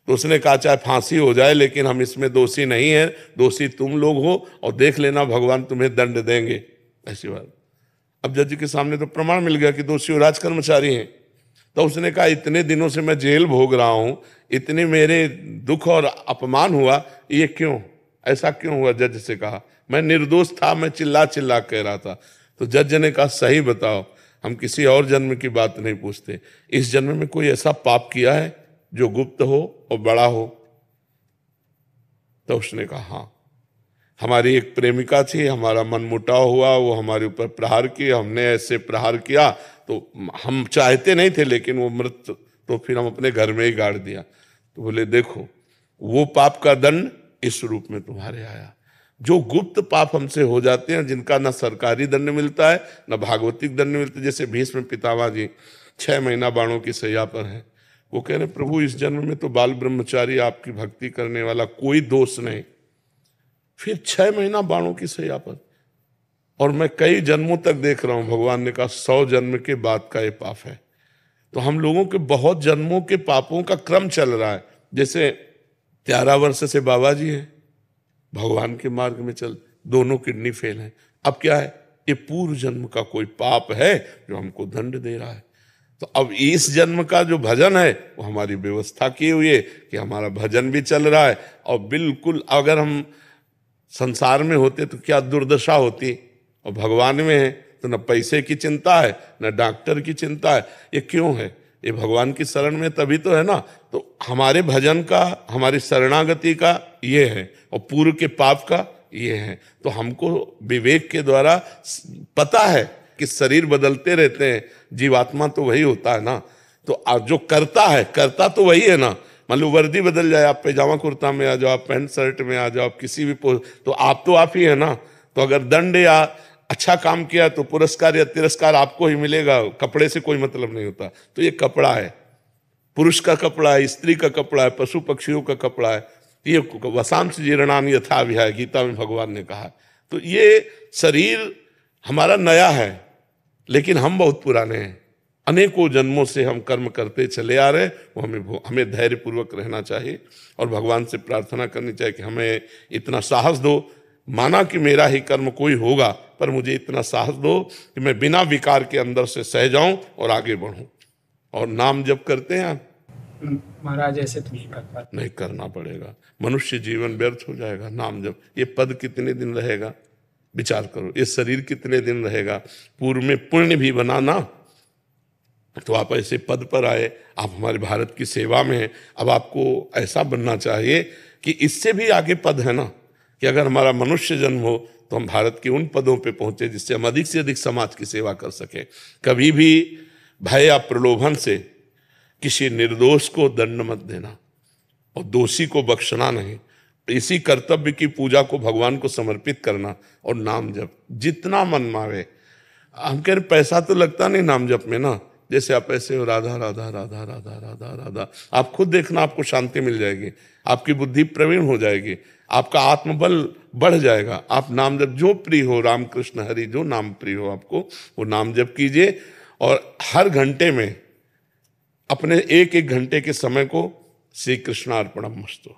तो उसने कहा चाहे फांसी हो जाए लेकिन हम इसमें दोषी नहीं है, दोषी तुम लोग हो, और देख लेना भगवान तुम्हें दंड देंगे, ऐसी बात। अब जज के सामने तो प्रमाण मिल गया कि दोषी राज कर्मचारी हैं। तो उसने कहा इतने दिनों से मैं जेल भोग रहा हूं, इतने मेरे दुख और अपमान हुआ, ये क्यों, ऐसा क्यों हुआ? जज से कहा मैं निर्दोष था, मैं चिल्ला चिल्ला कह रहा था। तो जज ने कहा सही बताओ, हम किसी और जन्म की बात नहीं पूछते, इस जन्म में कोई ऐसा पाप किया है जो गुप्त हो और बड़ा हो? तो उसने कहा हाँ, हमारी एक प्रेमिका थी, हमारा मन मुटाव हुआ, वो हमारे ऊपर प्रहार किया, हमने ऐसे प्रहार किया तो हम चाहते नहीं थे, लेकिन वो मृत, तो फिर हम अपने घर में ही गाड़ दिया। तो बोले देखो वो पाप का दंड इस रूप में तुम्हारे आया। जो गुप्त पाप हमसे हो जाते हैं, जिनका ना सरकारी दंड मिलता है ना भागवतिक दंड मिलता है, जैसे भीष्म पितामह जी 6 महीना बाणों की सैया पर हैं, वो कह रहे प्रभु इस जन्म में तो बाल ब्रह्मचारी आपकी भक्ति करने वाला कोई दोष नहीं, फिर 6 महीना बाणों की सैया पर, और मैं कई जन्मों तक देख रहा हूं। भगवान ने कहा 100 जन्म के बाद का ये पाप है। तो हम लोगों के बहुत जन्मों के पापों का क्रम चल रहा है। जैसे 13 वर्ष से बाबा जी हैं, भगवान के मार्ग में चल, दोनों किडनी फेल हैं। अब क्या है, ये पूर्व जन्म का कोई पाप है जो हमको दंड दे रहा है। तो अब इस जन्म का जो भजन है वो हमारी व्यवस्था की हुई है कि हमारा भजन भी चल रहा है, और बिल्कुल अगर हम संसार में होते तो क्या दुर्दशा होती, और भगवान में है तो न पैसे की चिंता है न डॉक्टर की चिंता है। ये क्यों है? ये भगवान की शरण में तभी तो है ना। तो हमारे भजन का, हमारी शरणागति का ये है, और पूर्व के पाप का ये है। तो हमको विवेक के द्वारा पता है कि शरीर बदलते रहते हैं, जीवात्मा तो वही होता है ना। तो जो करता है, करता तो वही है ना। मान लो वर्दी बदल जाए, आप पैजामा कुर्ता में आ जाओ, आप पैंट शर्ट में आ जाओ, आप किसी भी तो आप ही है ना। तो अगर दंड या अच्छा काम किया तो पुरस्कार या तिरस्कार आपको ही मिलेगा, कपड़े से कोई मतलब नहीं होता। तो ये कपड़ा है, पुरुष का कपड़ा है, स्त्री का कपड़ा है, पशु पक्षियों का कपड़ा है। ये वसांश जीर्णानि यथा विहाय, गीता में भगवान ने कहा। तो ये शरीर हमारा नया है, लेकिन हम बहुत पुराने हैं। अनेकों जन्मों से हम कर्म करते चले आ रहे, वो हमें धैर्यपूर्वक रहना चाहिए और भगवान से प्रार्थना करनी चाहिए कि हमें इतना साहस दो। माना कि मेरा ही कर्म कोई होगा, पर मुझे इतना साहस दो कि मैं बिना विकार के अंदर से सह जाऊं और आगे बढ़ूं। और नाम जप करते हैं महाराज, ऐसे तो नहीं करना पड़ेगा, मनुष्य जीवन व्यर्थ हो जाएगा। नाम जप, ये पद कितने दिन रहेगा विचार करो, ये शरीर कितने दिन रहेगा। पूर्व में पुण्य भी बनाना, तो आप ऐसे पद पर आए, आप हमारे भारत की सेवा में हैं। अब आपको ऐसा बनना चाहिए कि इससे भी आगे पद है ना, कि अगर हमारा मनुष्य जन्म हो तो हम भारत के उन पदों पे पहुंचे जिससे हम अधिक से अधिक समाज की सेवा कर सकें। कभी भी भय या प्रलोभन से किसी निर्दोष को दंड मत देना और दोषी को बख्शना नहीं। इसी कर्तव्य की पूजा को भगवान को समर्पित करना और नाम जप जितना मन मावे। हम कह रहे पैसा तो लगता नहीं नाम जप में ना, जैसे आप ऐसे हो राधा राधा राधा राधा राधा राधा, आप खुद देखना, आपको शांति मिल जाएगी, आपकी बुद्धि प्रवीण हो जाएगी, आपका आत्मबल बढ़ जाएगा। आप नाम जप जो प्रिय हो, राम कृष्ण हरि जो नाम प्रिय हो आपको, वो नाम जप कीजिए। और हर घंटे में अपने एक एक घंटे के समय को श्री कृष्णार्पणमस्तु,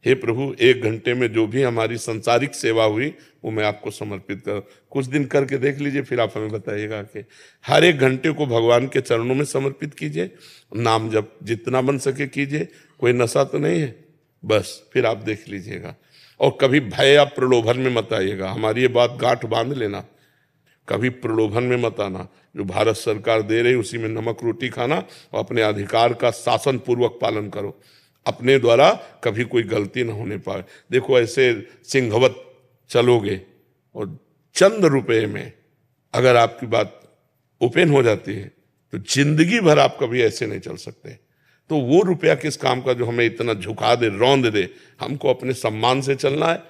हे प्रभु 1 घंटे में जो भी हमारी संसारिक सेवा हुई वो मैं आपको समर्पित कर। कुछ दिन करके देख लीजिए, फिर आप हमें बताइएगा कि हर 1 घंटे को भगवान के चरणों में समर्पित कीजिए। नाम जप जितना बन सके कीजिए, कोई नशा तो नहीं है, बस फिर आप देख लीजिएगा। और कभी भय या प्रलोभन में मत आइएगा, हमारी ये बात गांठ बांध लेना, कभी प्रलोभन में मत आना। जो भारत सरकार दे रही उसी में नमक रोटी खाना और अपने अधिकार का शासन पूर्वक पालन करो। अपने द्वारा कभी कोई गलती न होने पाए। देखो ऐसे सिंहवत चलोगे और चंद रुपए में अगर आपकी बात ओपन हो जाती है तो जिंदगी भर आप कभी ऐसे नहीं चल सकते। तो वो रुपया किस काम का जो हमें इतना झुका दे, रौंद दे। हमको अपने सम्मान से चलना है,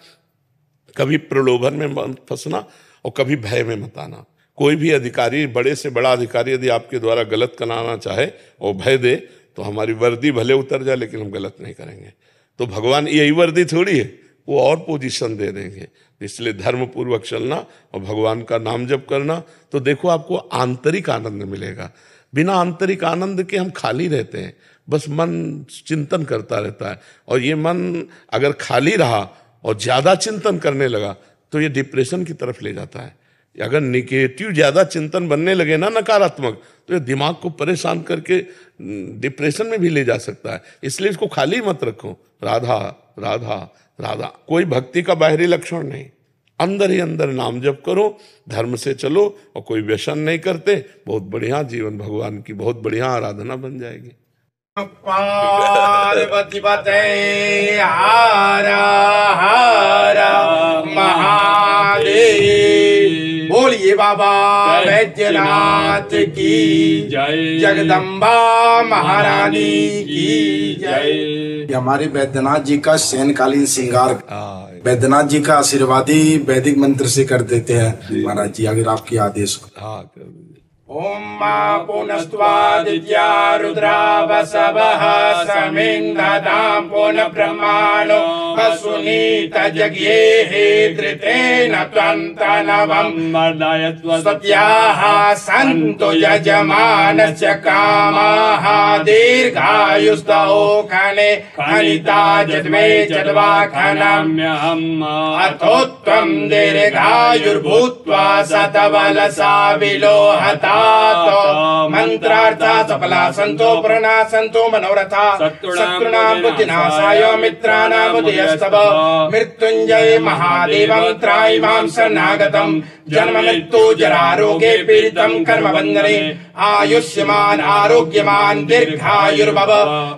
कभी प्रलोभन में मत फंसना और कभी भय में मत आना। कोई भी अधिकारी, बड़े से बड़ा अधिकारी यदि आपके द्वारा गलत कराना चाहे और भय दे तो हमारी वर्दी भले उतर जाए लेकिन हम गलत नहीं करेंगे। तो भगवान यही वर्दी थोड़ी है, वो और पोजीशन दे देंगे। इसलिए धर्म पूर्वक चलना और भगवान का नाम जप करना, तो देखो आपको आंतरिक आनंद मिलेगा। बिना आंतरिक आनंद के हम खाली रहते हैं, बस मन चिंतन करता रहता है। और ये मन अगर खाली रहा और ज्यादा चिंतन करने लगा तो ये डिप्रेशन की तरफ ले जाता है। अगर निगेटिव ज्यादा चिंतन बनने लगे ना, नकारात्मक, तो ये दिमाग को परेशान करके डिप्रेशन में भी ले जा सकता है। इसलिए इसको खाली मत रखो। राधा राधा राधा, कोई भक्ति का बाहरी लक्षण नहीं, अंदर ही अंदर नाम जप करो, धर्म से चलो और कोई व्यसन नहीं करते, बहुत बढ़िया जीवन, भगवान की बहुत बढ़िया आराधना बन जाएगी। पार्वती पते हारा हारा महादेव। बोलिए बाबा वैद्यनाथ की जय, जगदम्बा महारानी की जय। हमारे वैद्यनाथ जी का शयनकालीन श्रृंगार वैद्यनाथ जी का आशीर्वादी वैदिक मंत्र से कर देते हैं महाराज जी, अगर आपकी आदेश हो। ओम मा पुनस्त्वादित्या रुद्रा वसवः समिन्धतां पुनः ब्रह्माणो वसुनीत जज्ञेः धृतेन त्वन्तनवं सत्याः सन्तु यजमानस्य कामाः दीर्घायुस्तौ खने खनिता जद्मे जद्वा खनाम्यहम् अथोत्वं दीर्घायुर्भूत्वा शतबलसा विलोहता मंत्रार्था सफला संतो प्रणा संतो मनोरथा शत्रुणां बुद्धिनाशाय मित्राणां बुद्धिस्तव मृत्युंजय महादेवं त्रायमां शरणागतं जन्म मृत्यु जरा रोगे पीडितं कर्म बंधने आयुष्यमान आरोग्यमान दीर्घायुर्भव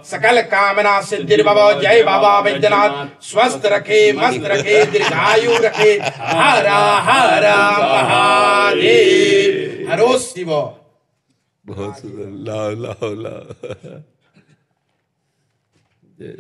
सकल कामना सिद्धिर्भव। जय बाबा वैद्यनाथ, स्वस्थ रखे, मस्त रखे, दीर्घायु रखे। हरा हरा महादेव, हरो शिव। बहुत सुंदर, लाओ लाओ लाओ। जय